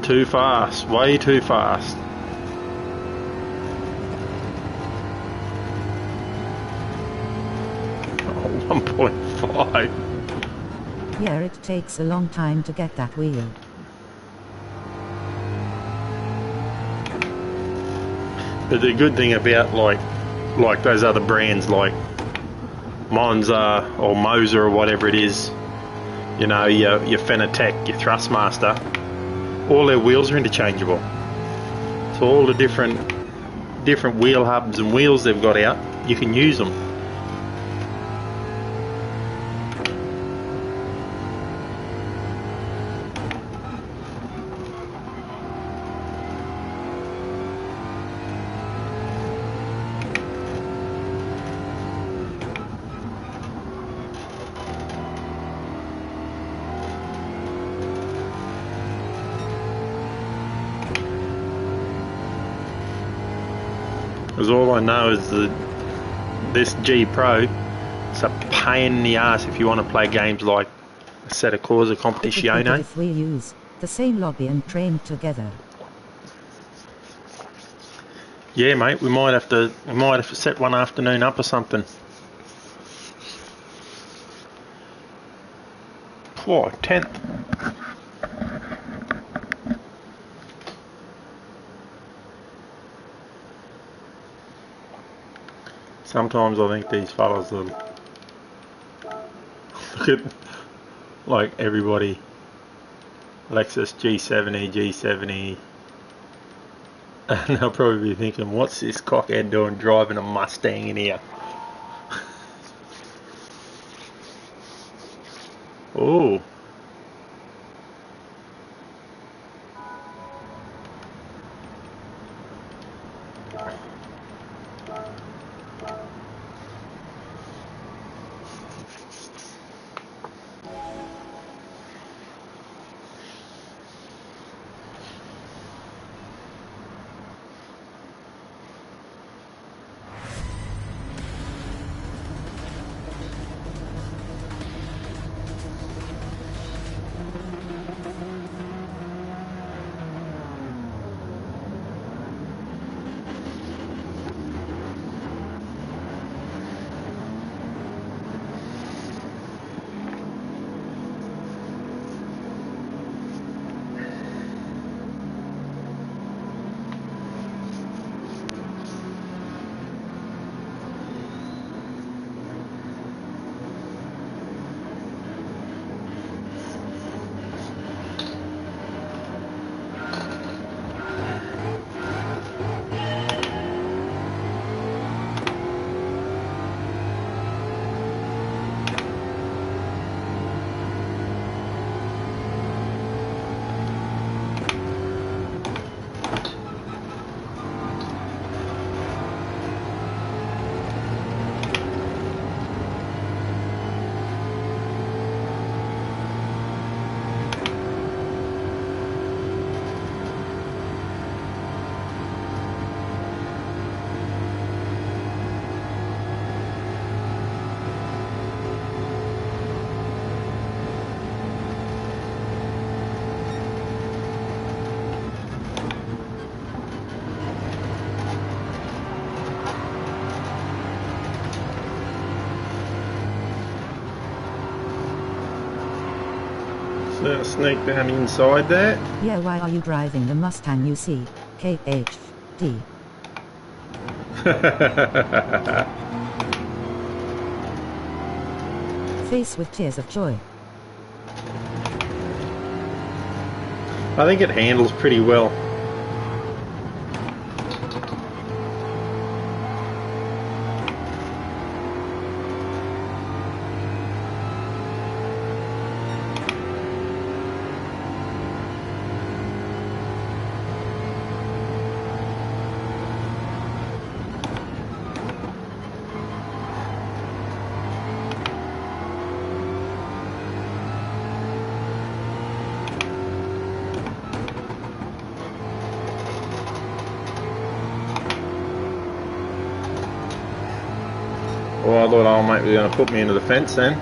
Speaker 1: Too fast, way too fast. Oh, 1.5.
Speaker 2: Yeah, it takes a long time to get that wheel.
Speaker 1: But the good thing about like those other brands like Monza or Moser or whatever it is, you know, your Fanatec, your Thrustmaster, all their wheels are interchangeable. So all the different wheel hubs and wheels they've got out, you can use them. Because all I know is that this G Pro, it's a pain in the ass if you want to play games like Assetto Corsa Competizione.
Speaker 2: If we use the same lobby and train together.
Speaker 1: Yeah, mate, we might have to set one afternoon up or something. Whoa, 10th. Sometimes I think these fellas are, look at like everybody, Lexus G70, G70, and they'll probably be thinking, what's this cockhead doing driving a Mustang in here? Oh. Gonna sneak down inside there.
Speaker 2: Yeah, why are you driving the Mustang you see? KHD. Face with tears of joy.
Speaker 1: I think it handles pretty well. Well, I thought old mate was going to put me into the fence then.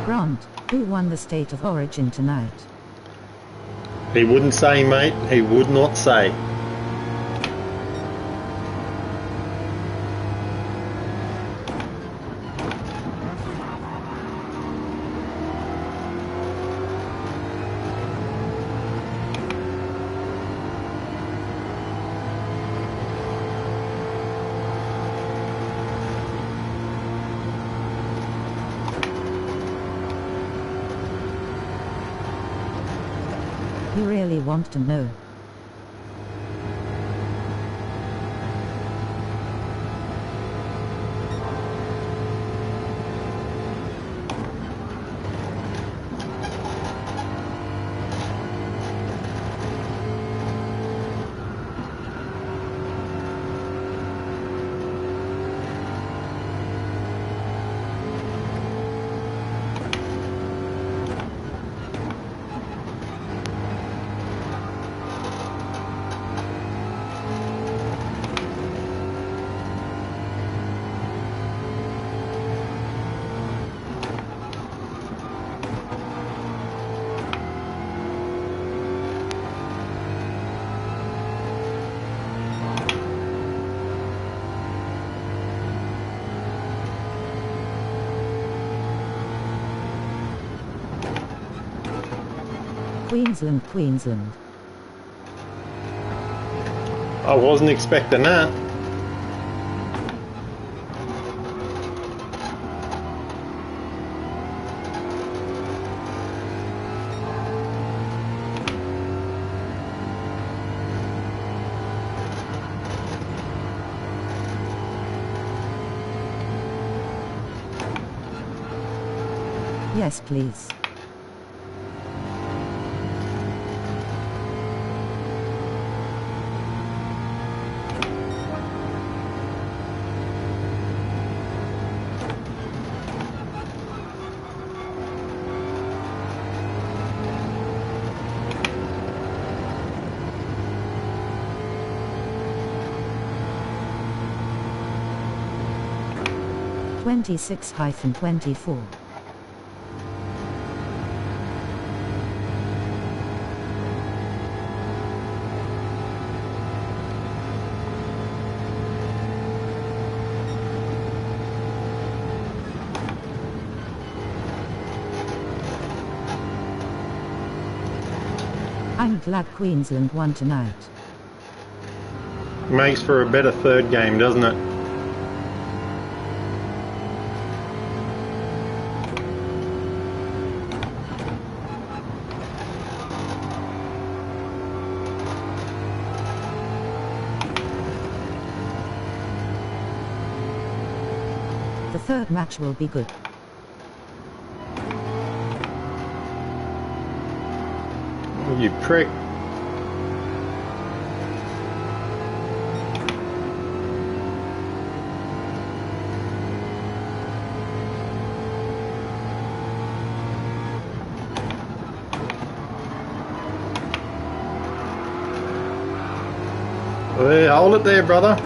Speaker 2: Grant, who won the State of Origin tonight?
Speaker 1: He wouldn't say, mate. He would not say.
Speaker 2: You really want to know? Queensland, Queensland.
Speaker 1: I wasn't expecting that.
Speaker 2: Yes, please. (26-24). I'm glad Queensland won tonight.
Speaker 1: Makes for a better third game, doesn't it?
Speaker 2: The third match will be good.
Speaker 1: You prick. Hey, hold it there, brother.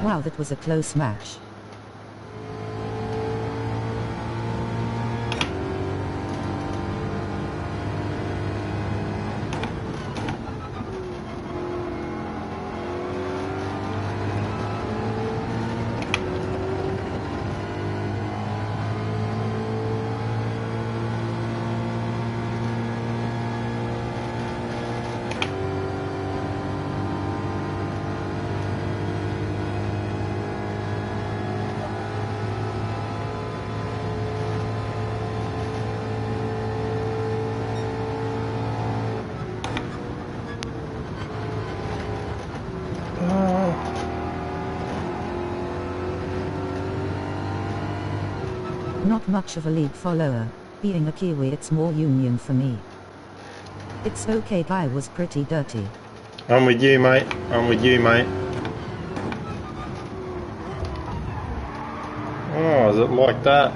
Speaker 2: Wow, that was a close match. Not much of a league follower. Being a Kiwi, it's more union for me. It's okay, guy was pretty dirty.
Speaker 1: I'm with you, mate. I'm with you, mate. Oh, is it like that?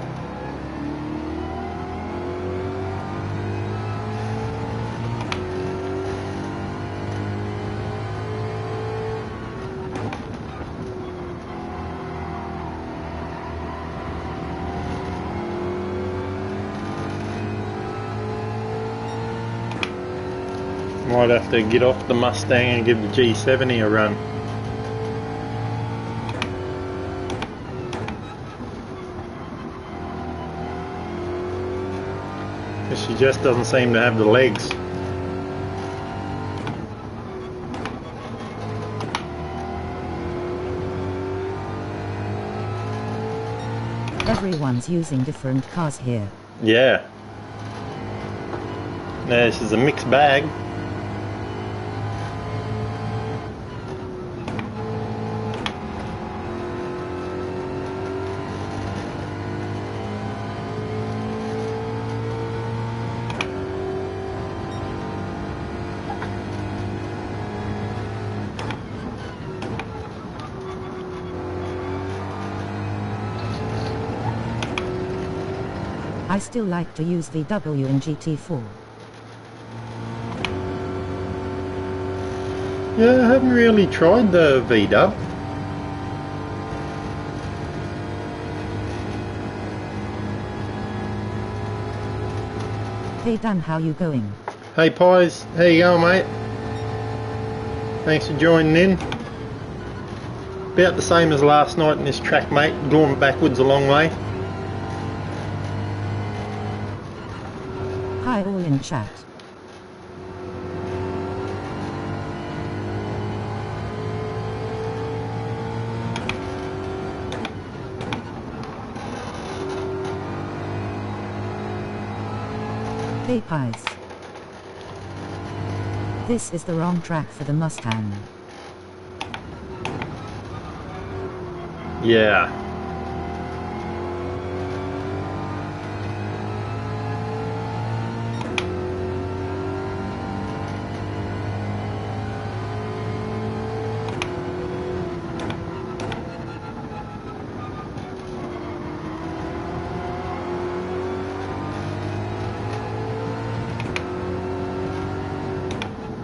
Speaker 1: Might have to get off the Mustang and give the G7 a run. Because she just doesn't seem to have the legs.
Speaker 2: Everyone's using different cars here.
Speaker 1: Yeah. Now this is a mixed bag.
Speaker 2: I still like to use VW in GT4.
Speaker 1: Yeah, I haven't really tried the VW.
Speaker 2: Hey Dan, how you going?
Speaker 1: Hey Pies, how you going, mate? Thanks for joining in. About the same as last night in this track, mate. Going backwards a long way.
Speaker 2: Hi all in chat. Hey Pies. This is the wrong track for the Mustang.
Speaker 1: Yeah.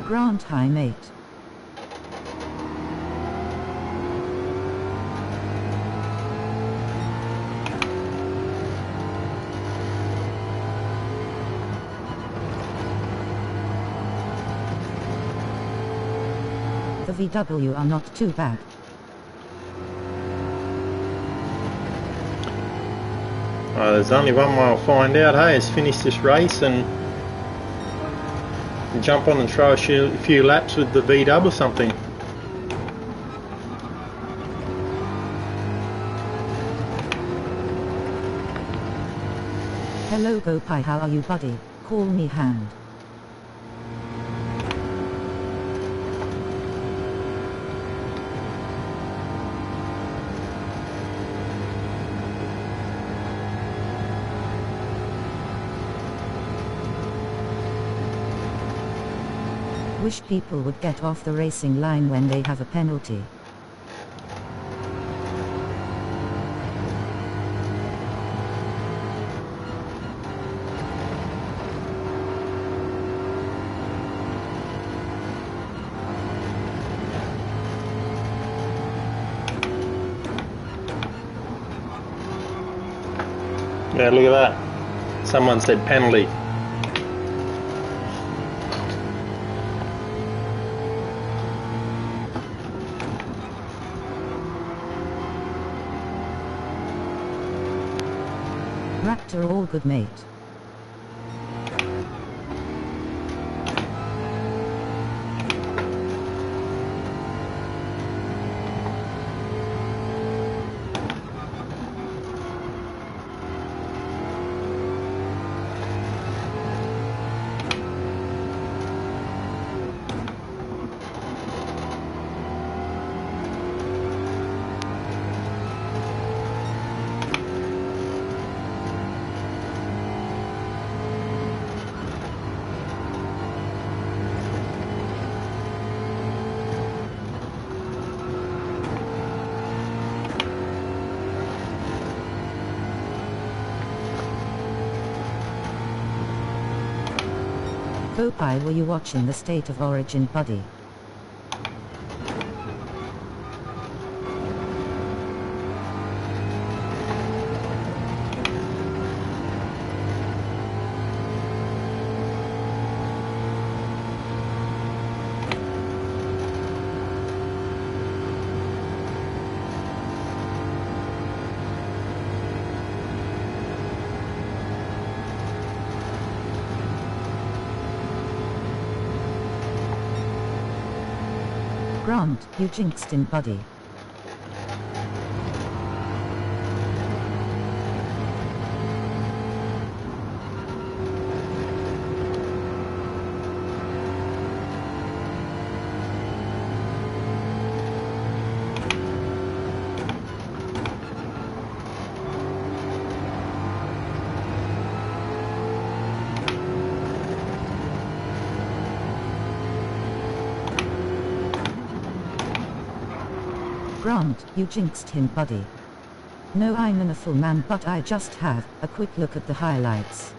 Speaker 2: Grant hi mate. The VW are not too bad.
Speaker 1: There's only one way I'll find out, hey, is finish this race and jump on and throw a few laps with the VW or something.
Speaker 2: Hello GoPie, how are you buddy? Call me Hand. Wish people would get off the racing line when they have a penalty.
Speaker 1: Yeah, look at that. Someone said penalty.
Speaker 2: Raptor all good, mate. Popeye, were you watching the State of Origin, buddy? Grant, you jinxed him, buddy. Grant, you jinxed him, buddy. No, I'm an awful man, but I just have a quick look at the highlights.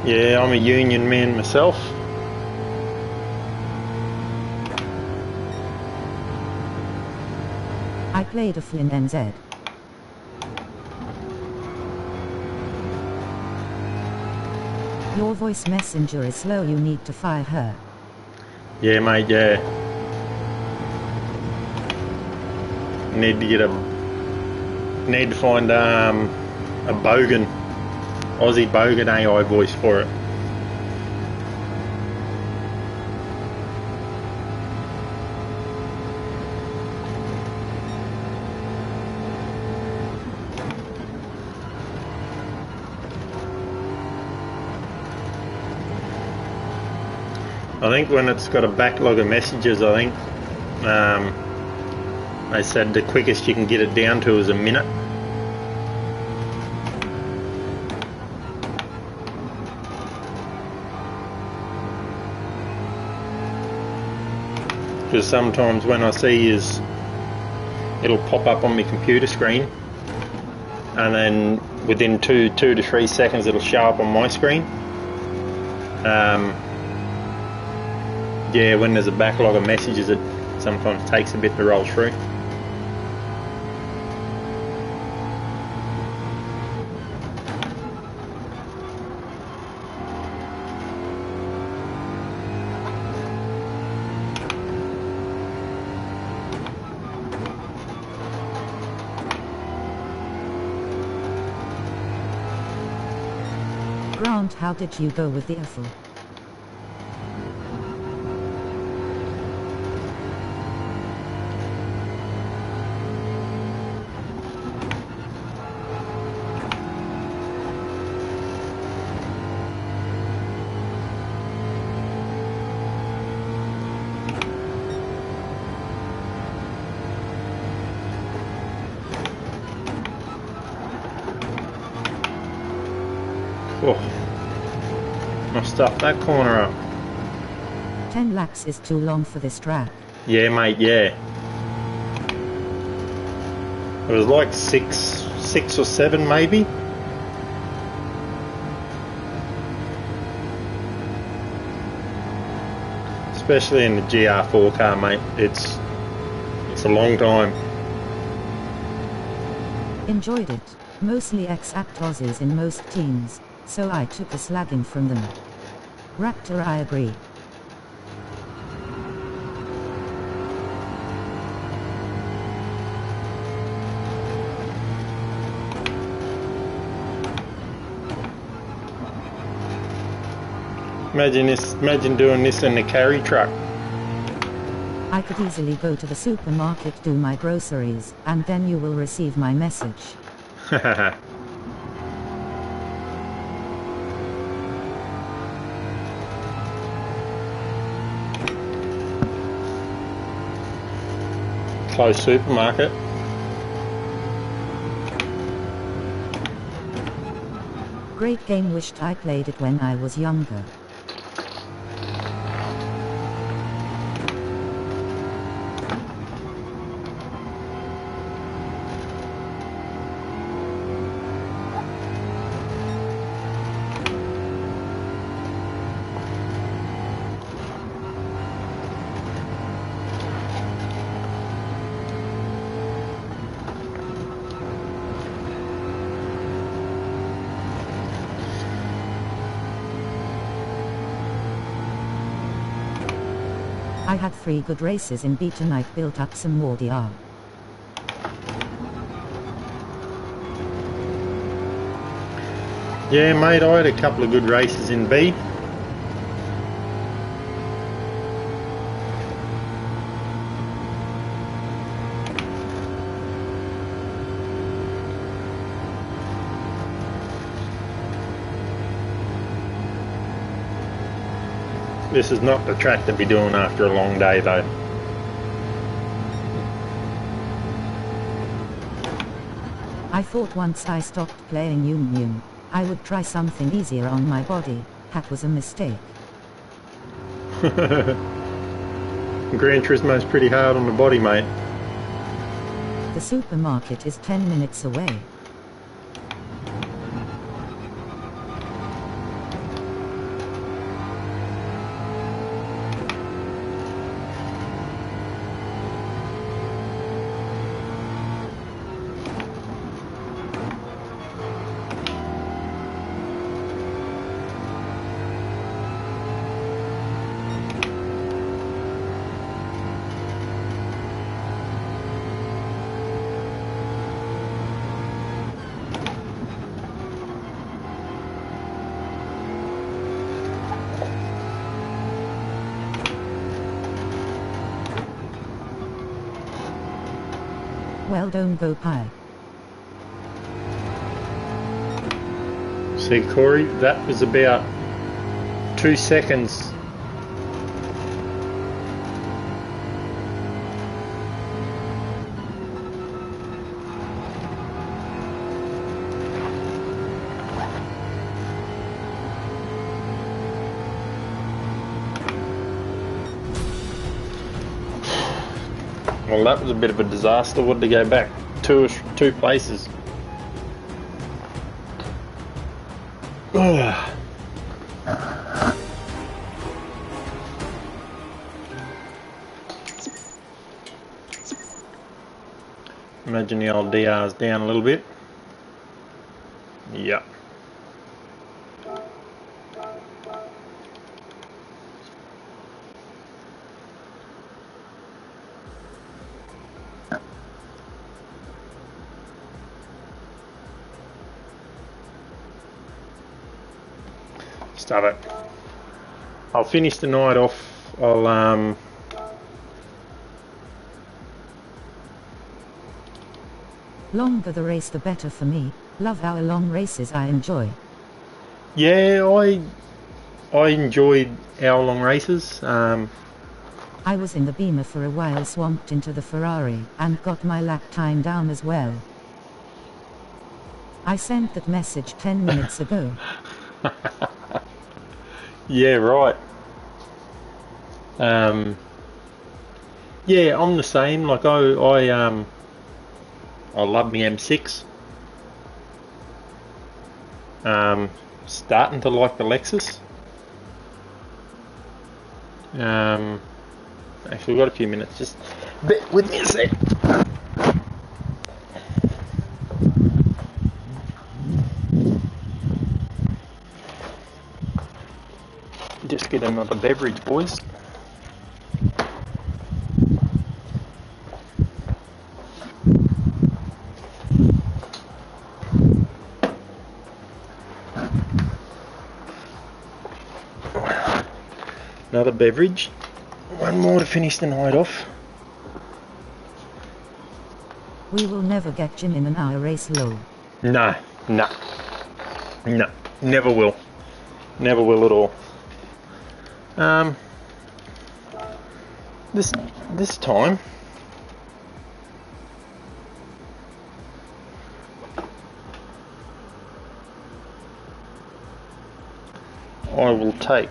Speaker 1: Yeah, I'm a union man myself.
Speaker 2: I played a Flynn NZ. Your voice messenger is slow, you need to fire her.
Speaker 1: Yeah, mate, yeah. Need to find a bogan, Aussie bogan AI voice for it. I think when it's got a backlog of messages, I think they said the quickest you can get it down to is a minute. Because sometimes when I see is it'll pop up on my computer screen, and then within two to 3 seconds it'll show up on my screen. Yeah, when there's a backlog of messages, it sometimes takes a bit to roll through.
Speaker 2: Grant, how did you go with the Eiffel?
Speaker 1: Oh, I stuffed that corner up.
Speaker 2: 10 laps is too long for this track.
Speaker 1: Yeah, mate, yeah. It was like six or seven, maybe. Especially in the GR4 car, mate. It's a long time.
Speaker 2: Enjoyed it. Mostly ex-act Aussies in most teams, so I took a slagging from them. Raptor, I agree.
Speaker 1: Imagine doing this in the carry truck.
Speaker 2: I could easily go to the supermarket, do my groceries, and then you will receive my message.
Speaker 1: Close supermarket.
Speaker 2: Great game, wished I played it when I was younger. I had 3 good races in beta night, built up some more DR.
Speaker 1: Yeah, mate, I had a couple of good races in B. This is not the track to be doing after a long day, though.
Speaker 2: I thought once I stopped playing Yum Yum, I would try something easier on my body. That was a mistake.
Speaker 1: Gran Turismo's pretty hard on the body, mate.
Speaker 2: The supermarket is 10 minutes away. Well, don't go pie.
Speaker 1: See, Corey, that was about 2 seconds. Well, that was a bit of a disaster. What to go back two places. Ugh. Imagine the old DR's down a little bit. Yep. Stop it. I'll finish the night off.
Speaker 2: Longer the race the better for me. Love our long races, I enjoy.
Speaker 1: Yeah, I enjoyed our long races.
Speaker 2: I was in the Beamer for a while, swamped into the Ferrari, and got my lap time down as well. I sent that message 10 minutes ago.
Speaker 1: Yeah, right. Yeah, I'm the same. Like I love my M6. Starting to like the Lexus. Actually, we've got a few minutes. Just bear with me a sec. Just get another beverage, boys. Another beverage. One more to finish the night off.
Speaker 2: We will never get Jim in an hour race, lol.
Speaker 1: No, no, no, never will. Never will at all. This time, I will take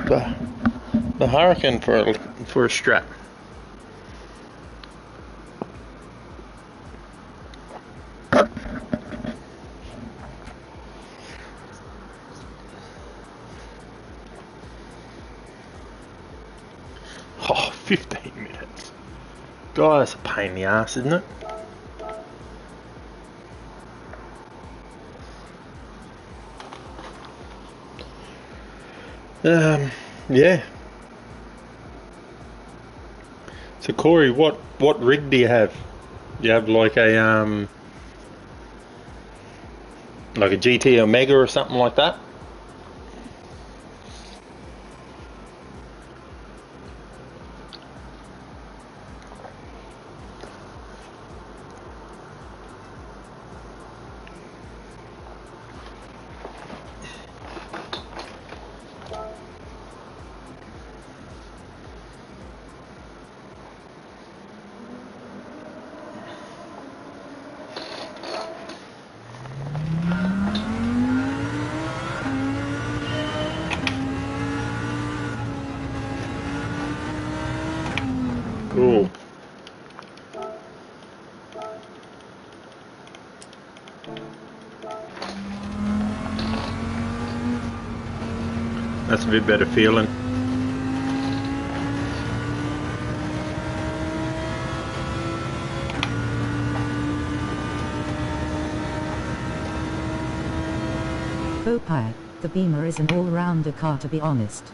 Speaker 1: the Hurricane for a strap. Oh, 15 minutes. God, that's a pain in the ass, isn't it? Yeah. So Corey, what rig do you have? Do you have like a GT Omega or something like that? Ooh. That's a bit better feeling.
Speaker 2: Popeye, the Beamer is an all-rounder car, to be honest.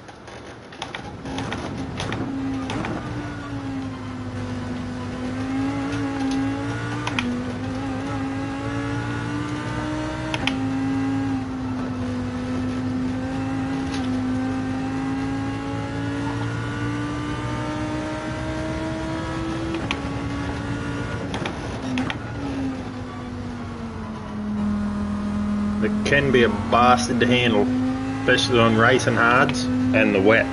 Speaker 1: It can be a bastard to handle, especially on racing hards and the wet.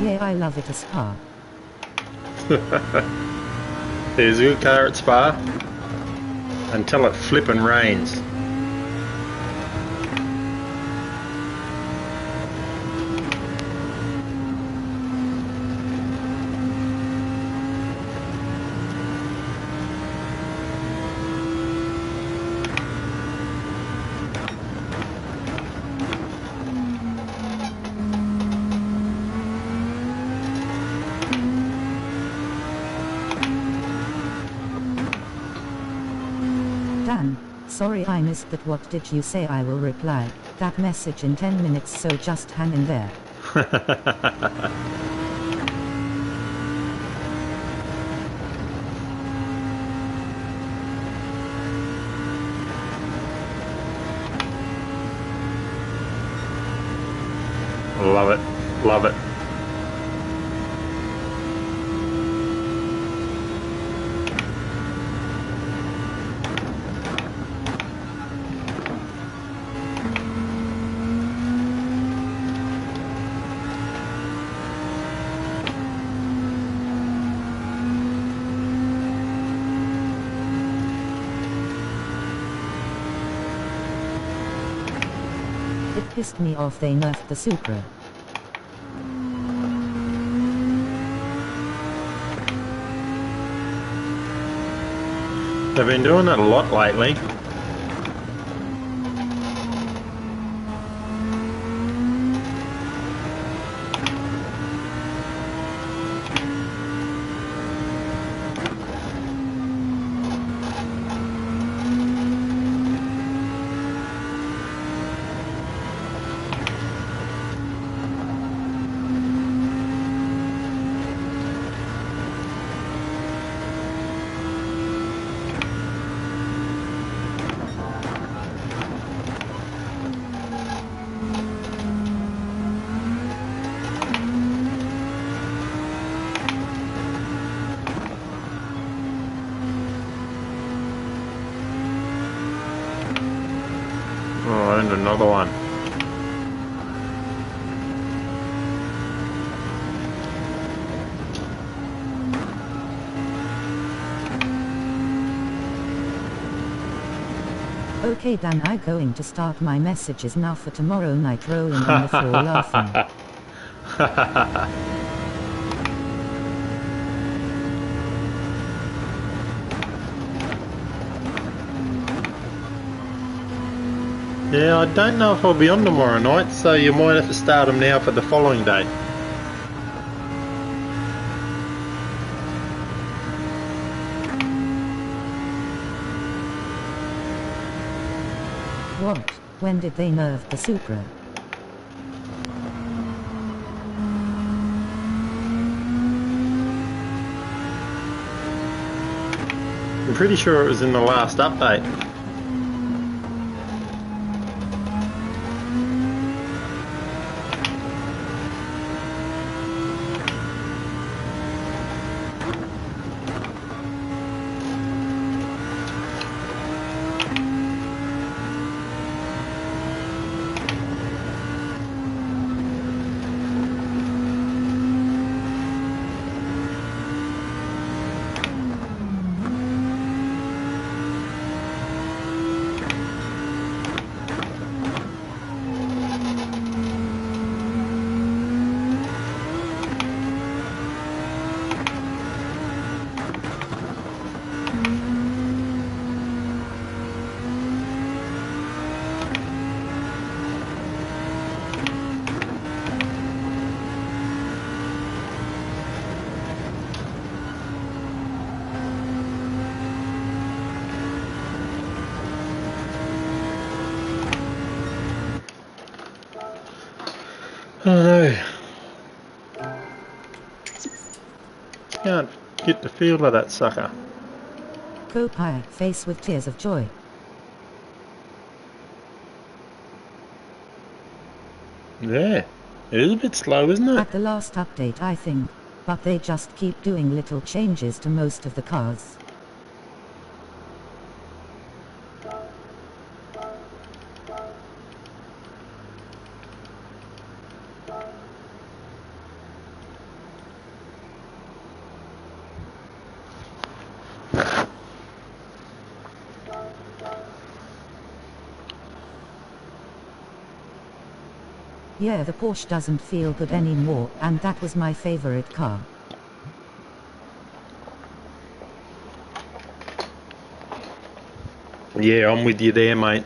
Speaker 2: Yeah, I love it, a Spa.
Speaker 1: There's a good car at Spa until it flippin' rains.
Speaker 2: Dan, sorry I missed that. What did you say? I will reply that message in 10 minutes, so just hang in there.
Speaker 1: Love it, love it.
Speaker 2: pissed me off they nerfed the Supra.
Speaker 1: They've been doing that a lot lately. Oh, and another one.
Speaker 2: Okay Dan, I'm going to start my messages now for tomorrow night, rolling on the floor laughing.
Speaker 1: Yeah, I don't know if I'll be on tomorrow night, so you might have to start them now for the following day.
Speaker 2: What? When did they nerf the Supra?
Speaker 1: I'm pretty sure it was in the last update. Oh no. Can't get the feel of that sucker.
Speaker 2: Copie, face with tears of joy.
Speaker 1: Yeah, it is a bit slow, isn't it?
Speaker 2: At the last update I think. But they just keep doing little changes to most of the cars. Yeah, the Porsche doesn't feel good anymore, and that was my favorite car.
Speaker 1: Yeah, I'm with you there, mate.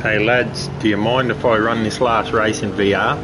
Speaker 1: Hey lads, do you mind if I run this last race in VR?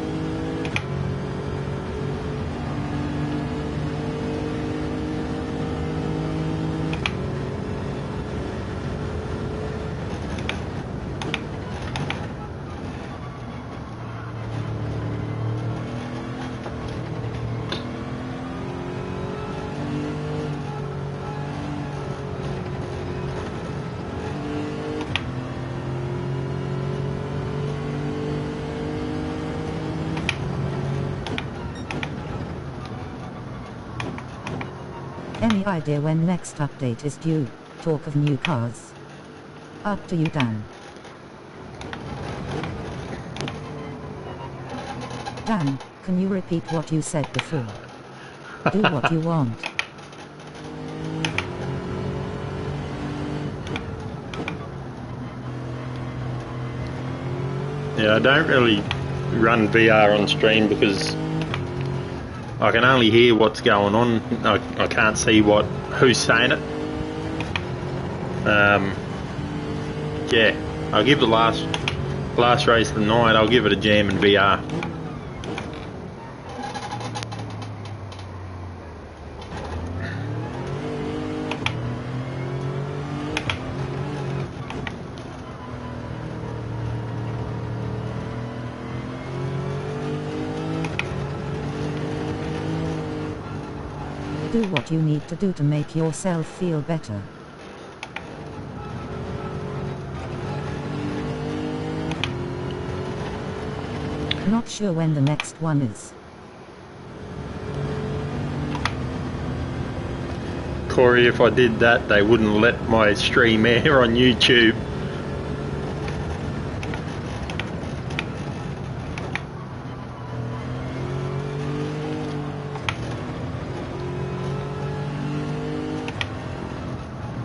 Speaker 2: Any idea when next update is due? Talk of new cars. Up to you, Dan. Dan, can you repeat what you said before? Do what you want.
Speaker 1: Yeah, I don't really run VR on stream because I can only hear what's going on. I can't see who's saying it. Yeah, I'll give the last race of the night, I'll give it a jam in VR.
Speaker 2: Do what you need to do to make yourself feel better. Not sure when the next one is.
Speaker 1: Corey, if I did that, they wouldn't let my stream air on YouTube.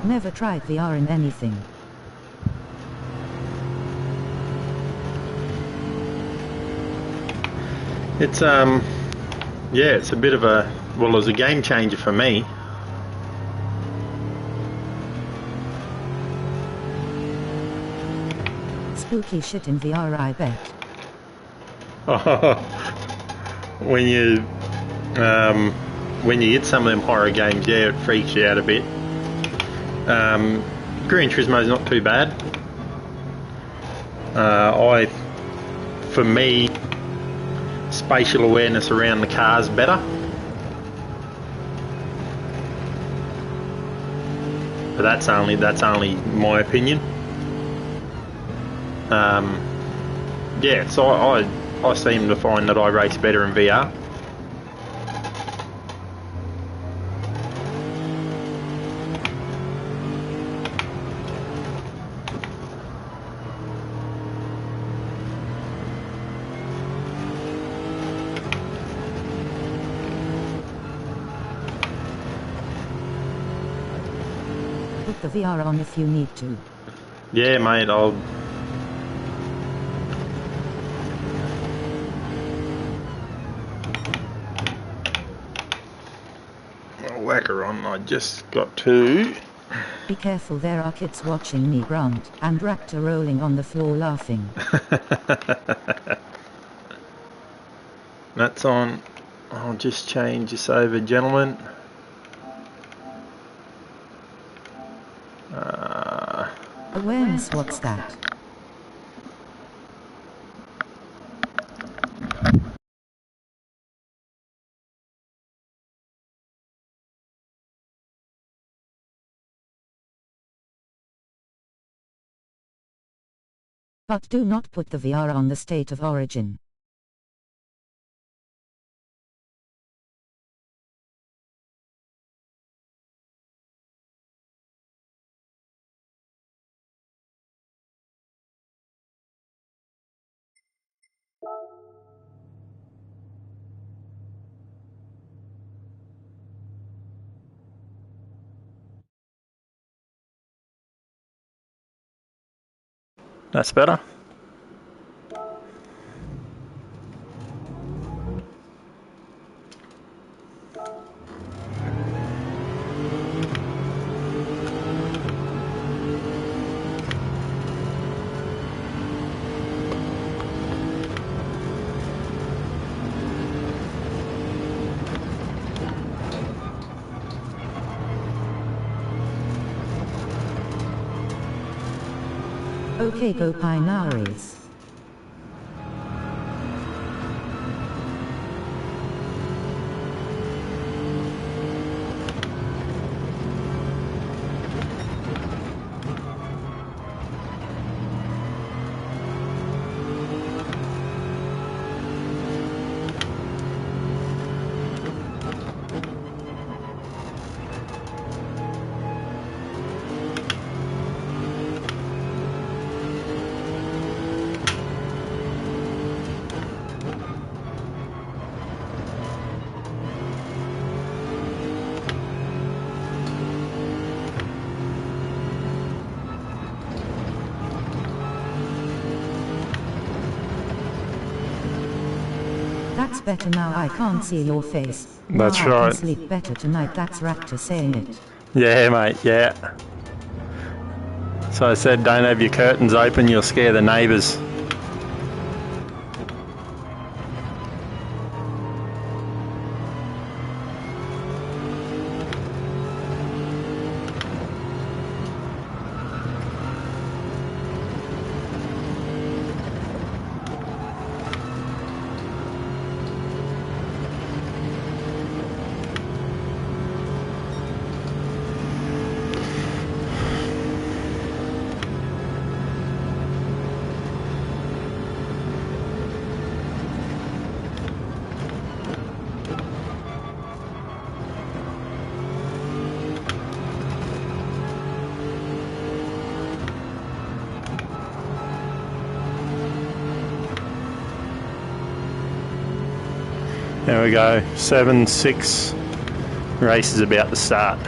Speaker 2: Never tried VR in anything.
Speaker 1: It's yeah, it's a bit of a, well, it was a game changer for me.
Speaker 2: Spooky shit in VR, I bet.
Speaker 1: when you get some of them horror games, yeah, it freaks you out a bit. Gran Turismo's not too bad. For me, spatial awareness around the car's better. But that's only my opinion. Yeah, so I seem to find that I race better in VR.
Speaker 2: Put the VR on if you need to.
Speaker 1: Yeah, mate, I'll whack her on. I just got to.
Speaker 2: Be careful, there are kids watching me, Grant, and Raptor rolling on the floor laughing.
Speaker 1: That's on. I'll just change this over, gentlemen.
Speaker 2: Awareness, what's that? But do not put the VR on the state of origin.
Speaker 1: That's better.
Speaker 2: Okay, go Pinares. That's better now. I can't see your face.
Speaker 1: That's
Speaker 2: now I
Speaker 1: right.
Speaker 2: can sleep better tonight. That's Raptor saying it.
Speaker 1: Yeah, mate, yeah. So I said, don't have your curtains open, you'll scare the neighbours. There we go, 7-6 race is about to start.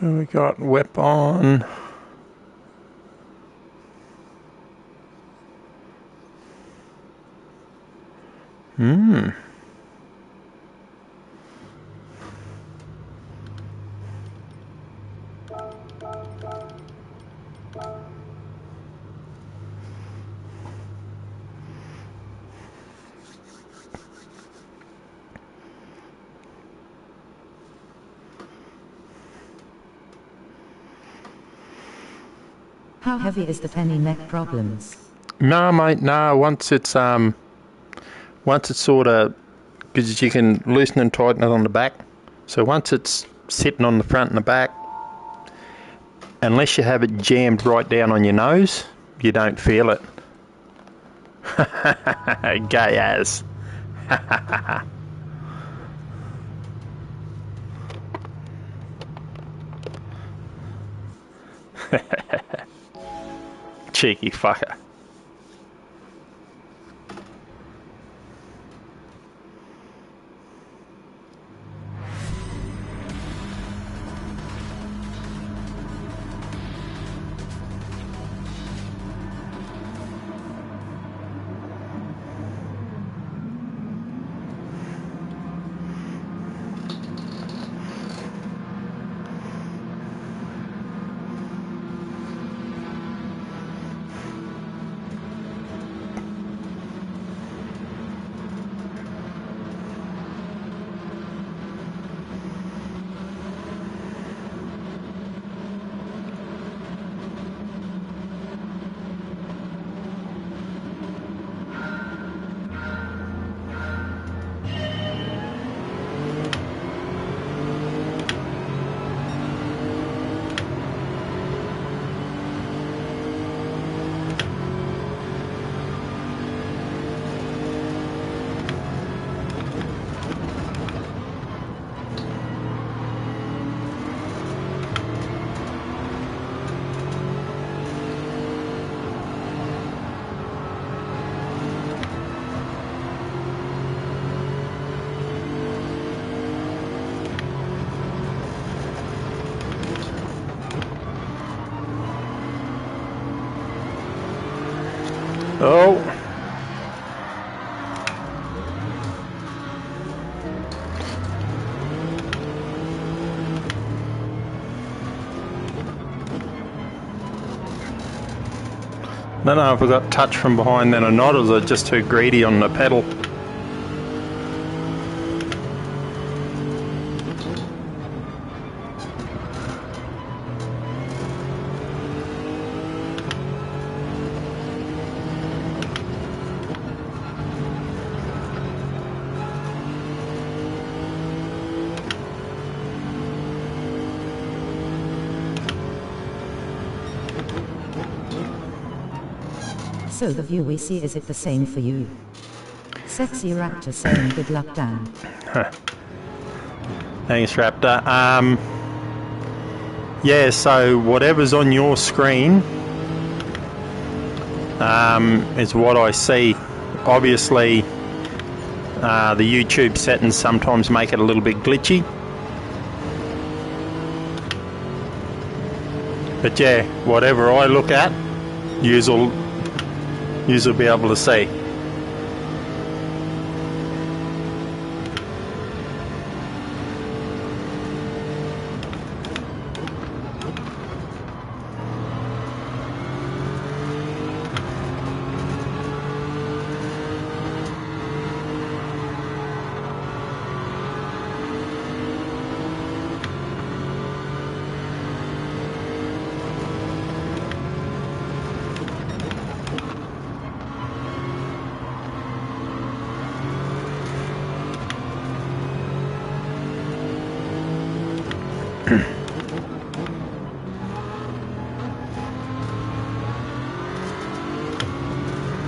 Speaker 1: We got weapon.
Speaker 2: How heavy is the penny neck problems?
Speaker 1: No, mate, no. Once it's sort of, because you can loosen and tighten it on the back. So once it's sitting on the front and the back, unless you have it jammed right down on your nose, you don't feel it. Gay as. Cheeky fucker. Oh. I don't know if I got touched from behind then or not, or was I just too greedy on the pedal?
Speaker 2: So the view we see, is it the same for you? Sexy Raptor saying good luck, Dan.
Speaker 1: Thanks, Raptor. Yeah, so whatever's on your screen is what I see. Obviously, the YouTube settings sometimes make it a little bit glitchy. But yeah, whatever I look at, you'll be able to see.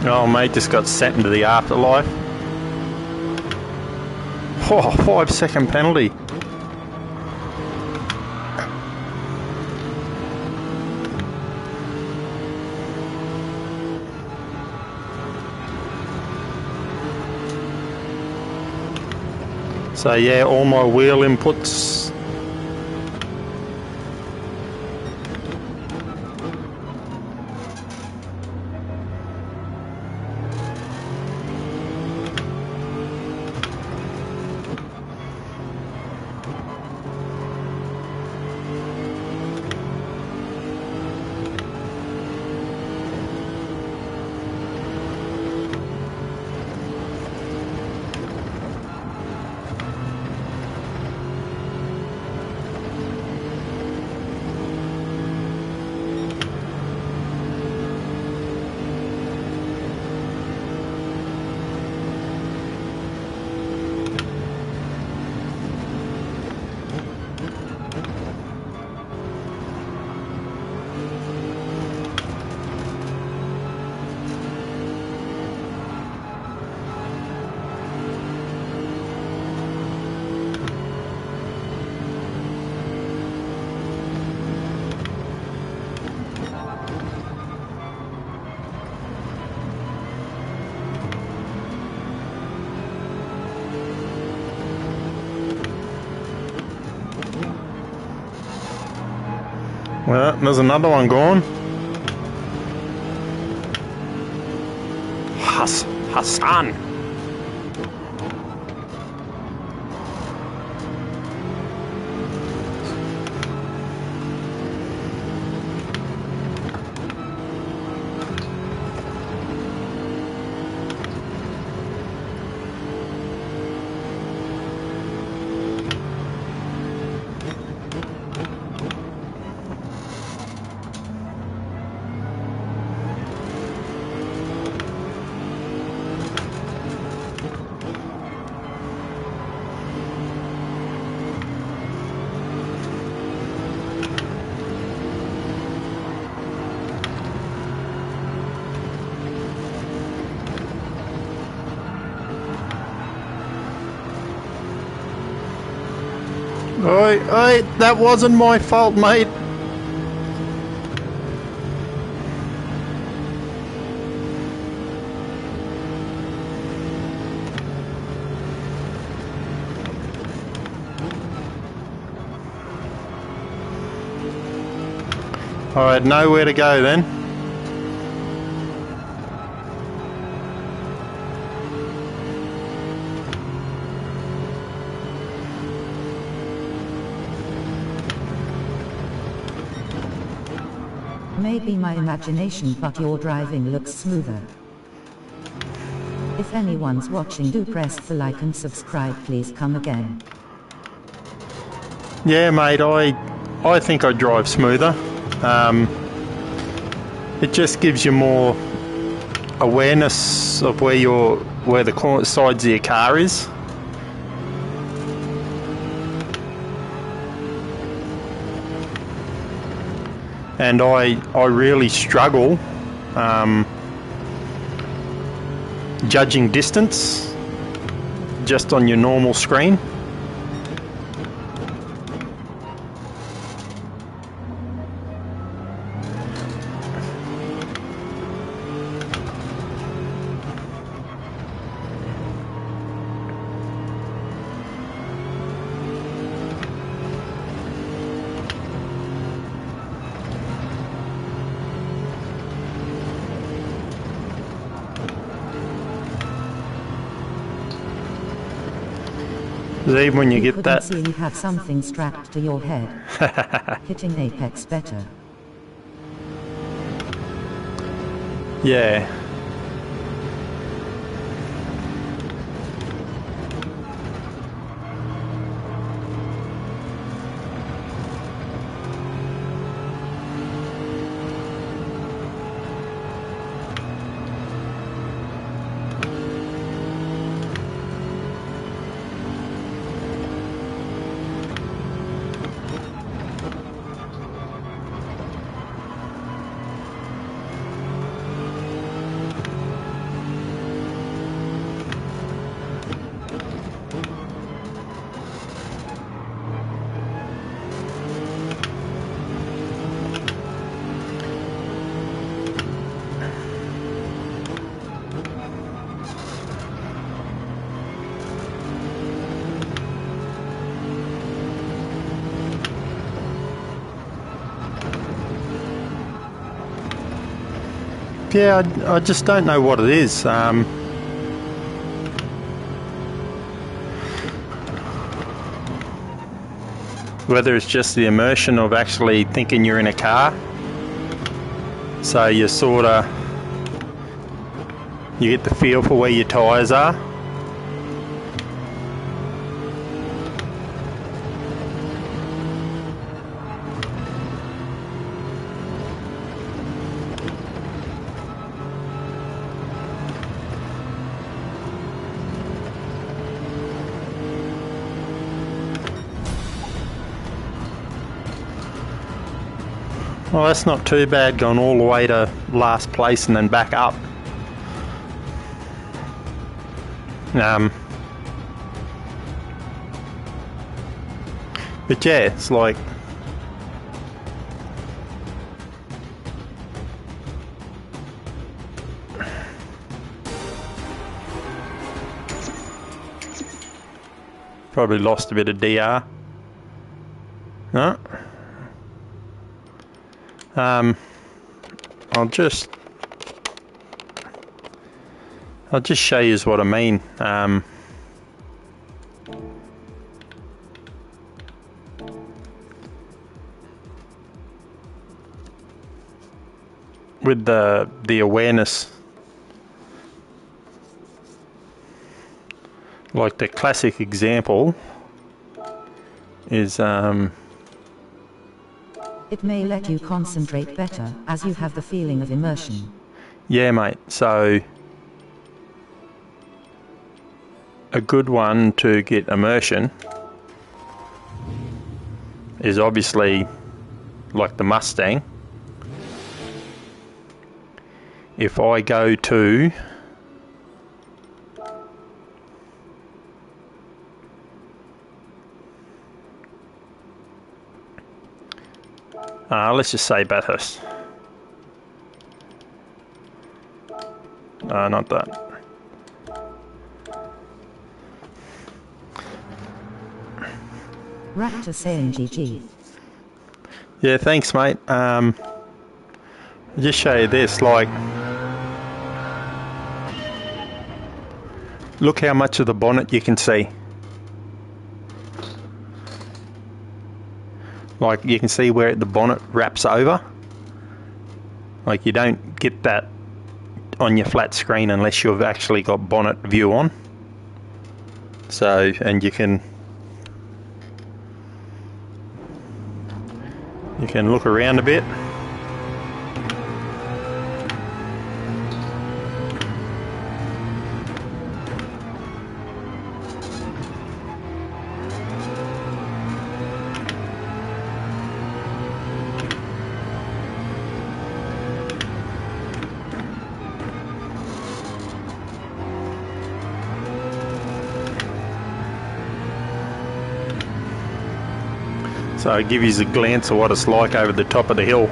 Speaker 1: Oh, mate, just got sent into the afterlife. Oh, 5-second penalty. So yeah, all my wheel inputs. Well, there's another one gone. Hassan. Oi, that wasn't my fault, mate. Alright, nowhere to go then.
Speaker 2: Maybe my imagination, but your driving looks smoother. If anyone's watching, do press the like and subscribe, please come again.
Speaker 1: Yeah, mate, I think I drive smoother. It just gives you more awareness of where the sides of your car is. And I really struggle judging distance just on your normal screen. Even when you get that,
Speaker 2: see you have something strapped to your head. Hitting apex better.
Speaker 1: Yeah. Yeah, I just don't know what it is. Whether it's just the immersion of actually thinking you're in a car. So you you get the feel for where your tyres are. Well, that's not too bad, going all the way to last place and then back up. But yeah, it's like, probably lost a bit of DR. No. I'll just show you what I mean. With the awareness, like the classic example is
Speaker 2: it may let you concentrate better, as you have the feeling of immersion.
Speaker 1: Yeah, mate. So, a good one to get immersion is obviously like the Mustang. If I go to let's just say Bathurst. Not that.
Speaker 2: Raptor saying GG.
Speaker 1: Yeah, thanks, mate. I'll just show you this. Like, look how much of the bonnet you can see. Like, you can see where the bonnet wraps over. Like, you don't get that on your flat screen unless you've actually got bonnet view on. So, and you can look around a bit. So I'll give you a glance of what it's like over the top of the hill.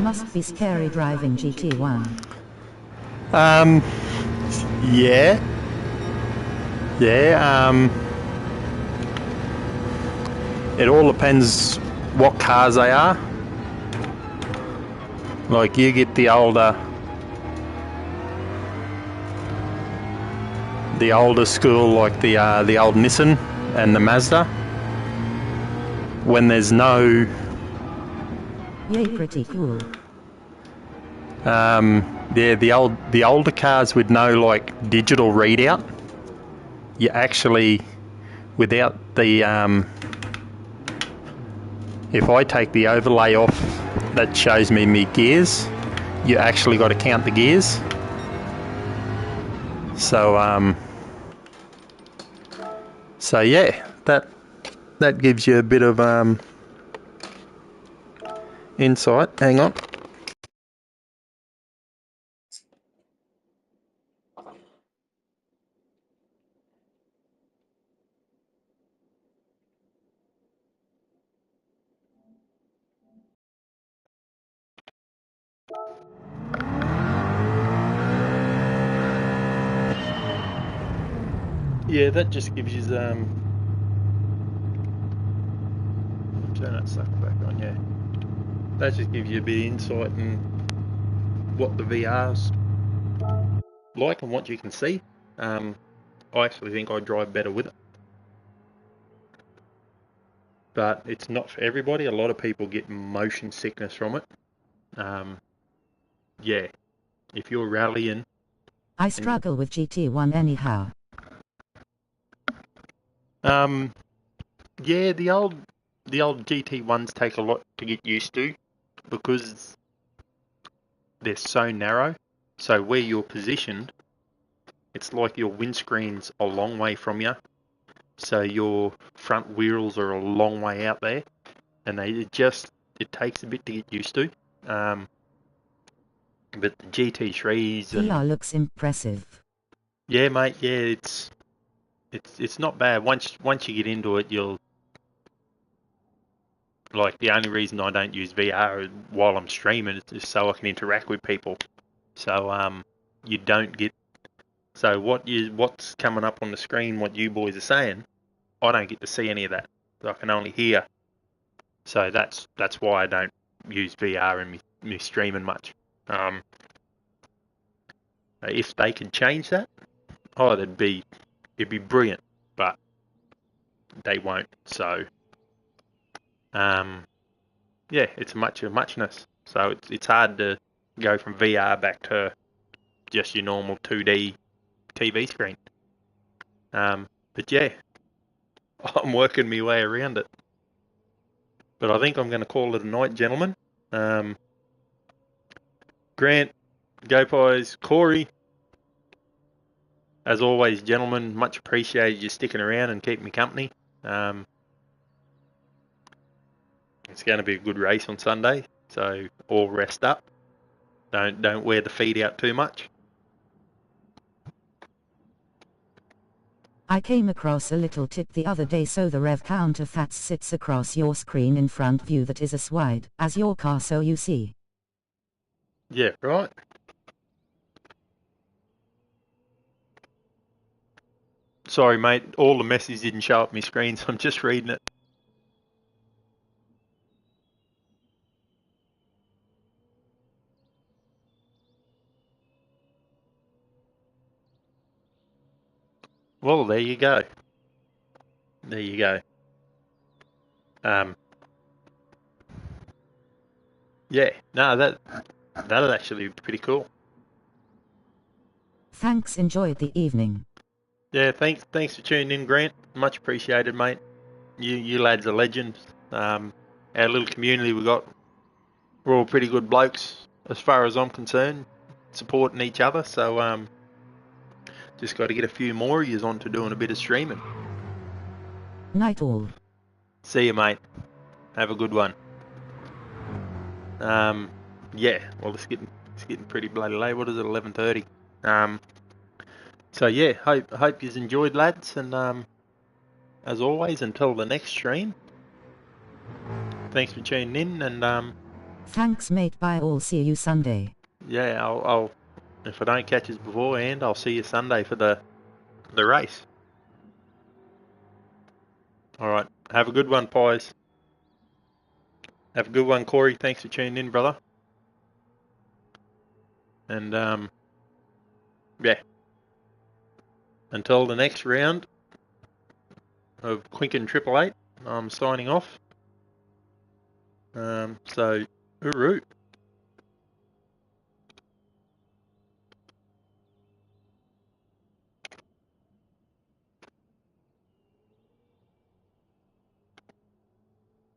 Speaker 2: Must be scary driving GT1.
Speaker 1: Yeah. Yeah, it all depends what cars they are. Like you get the older school, like the old Nissan and the Mazda. When there's no
Speaker 2: Yay, pretty cool.
Speaker 1: yeah, the older cars with no like digital readout, you actually, without the if I take the overlay off that shows me my gears, you actually got to count the gears. So yeah, that gives you a bit of insight. Hang on. Yeah, that just gives you turn that sucker back on. Yeah, that just gives you a bit of insight in what the VR's like and what you can see. I actually think I drive better with it, but it's not for everybody. A lot of people get motion sickness from it. Yeah, if you're rallying,
Speaker 2: I struggle with GT1 anyhow.
Speaker 1: yeah, the old GT1s take a lot to get used to because they're so narrow. So where you're positioned, it's like your windscreen's a long way from you. So your front wheels are a long way out there, and it takes a bit to get used to. But the GT3s and
Speaker 2: VR looks impressive.
Speaker 1: yeah, mate, yeah, it's not bad. Once you get into it, you'll like the only reason I don't use VR while I'm streaming is just so I can interact with people. So you don't get what's coming up on the screen, what you boys are saying, I don't get to see any of that. I can only hear. So that's why I don't use VR in me streaming much. If they can change that, it'd be brilliant, but they won't. So yeah, it's a muchness. So it's hard to go from VR back to just your normal 2D TV screen. But yeah, I'm working my way around it. But I think I'm going to call it a night, gentlemen. Grant, GoPies, Corey, as always, gentlemen, much appreciated you sticking around and keeping me company. It's going to be a good race on Sunday, so all rest up. Don't wear the feet out too much.
Speaker 2: I came across a little tip the other day, so the rev counter that sits across your screen in front view that is as wide as your car, so you see.
Speaker 1: Yeah, right. Sorry mate, all the messages didn't show up my screen, so I'm just reading it. Well, there you go. There you go. Yeah, no, that'll actually be pretty cool.
Speaker 2: Thanks, enjoyed the evening.
Speaker 1: Yeah, thanks for tuning in, Grant. Much appreciated, mate. You lads are legends. Our little community we're all pretty good blokes as far as I'm concerned, supporting each other. So just got to get a few more of yous on to doing a bit of streaming.
Speaker 2: Night all.
Speaker 1: See you, mate. Have a good one. Yeah. Well, it's getting pretty bloody late. What is it? 11:30. So yeah, hope you've enjoyed, lads, and as always, until the next stream. Thanks for tuning in, and
Speaker 2: Thanks, mate. Bye. All. See you Sunday.
Speaker 1: yeah, I'll if I don't catch us beforehand, I'll see you Sunday for the race. All right, have a good one, Pies. Have a good one, Corey. Thanks for tuning in, brother. And yeah, until the next round of Quinkin 888, I'm signing off. So, hooroo.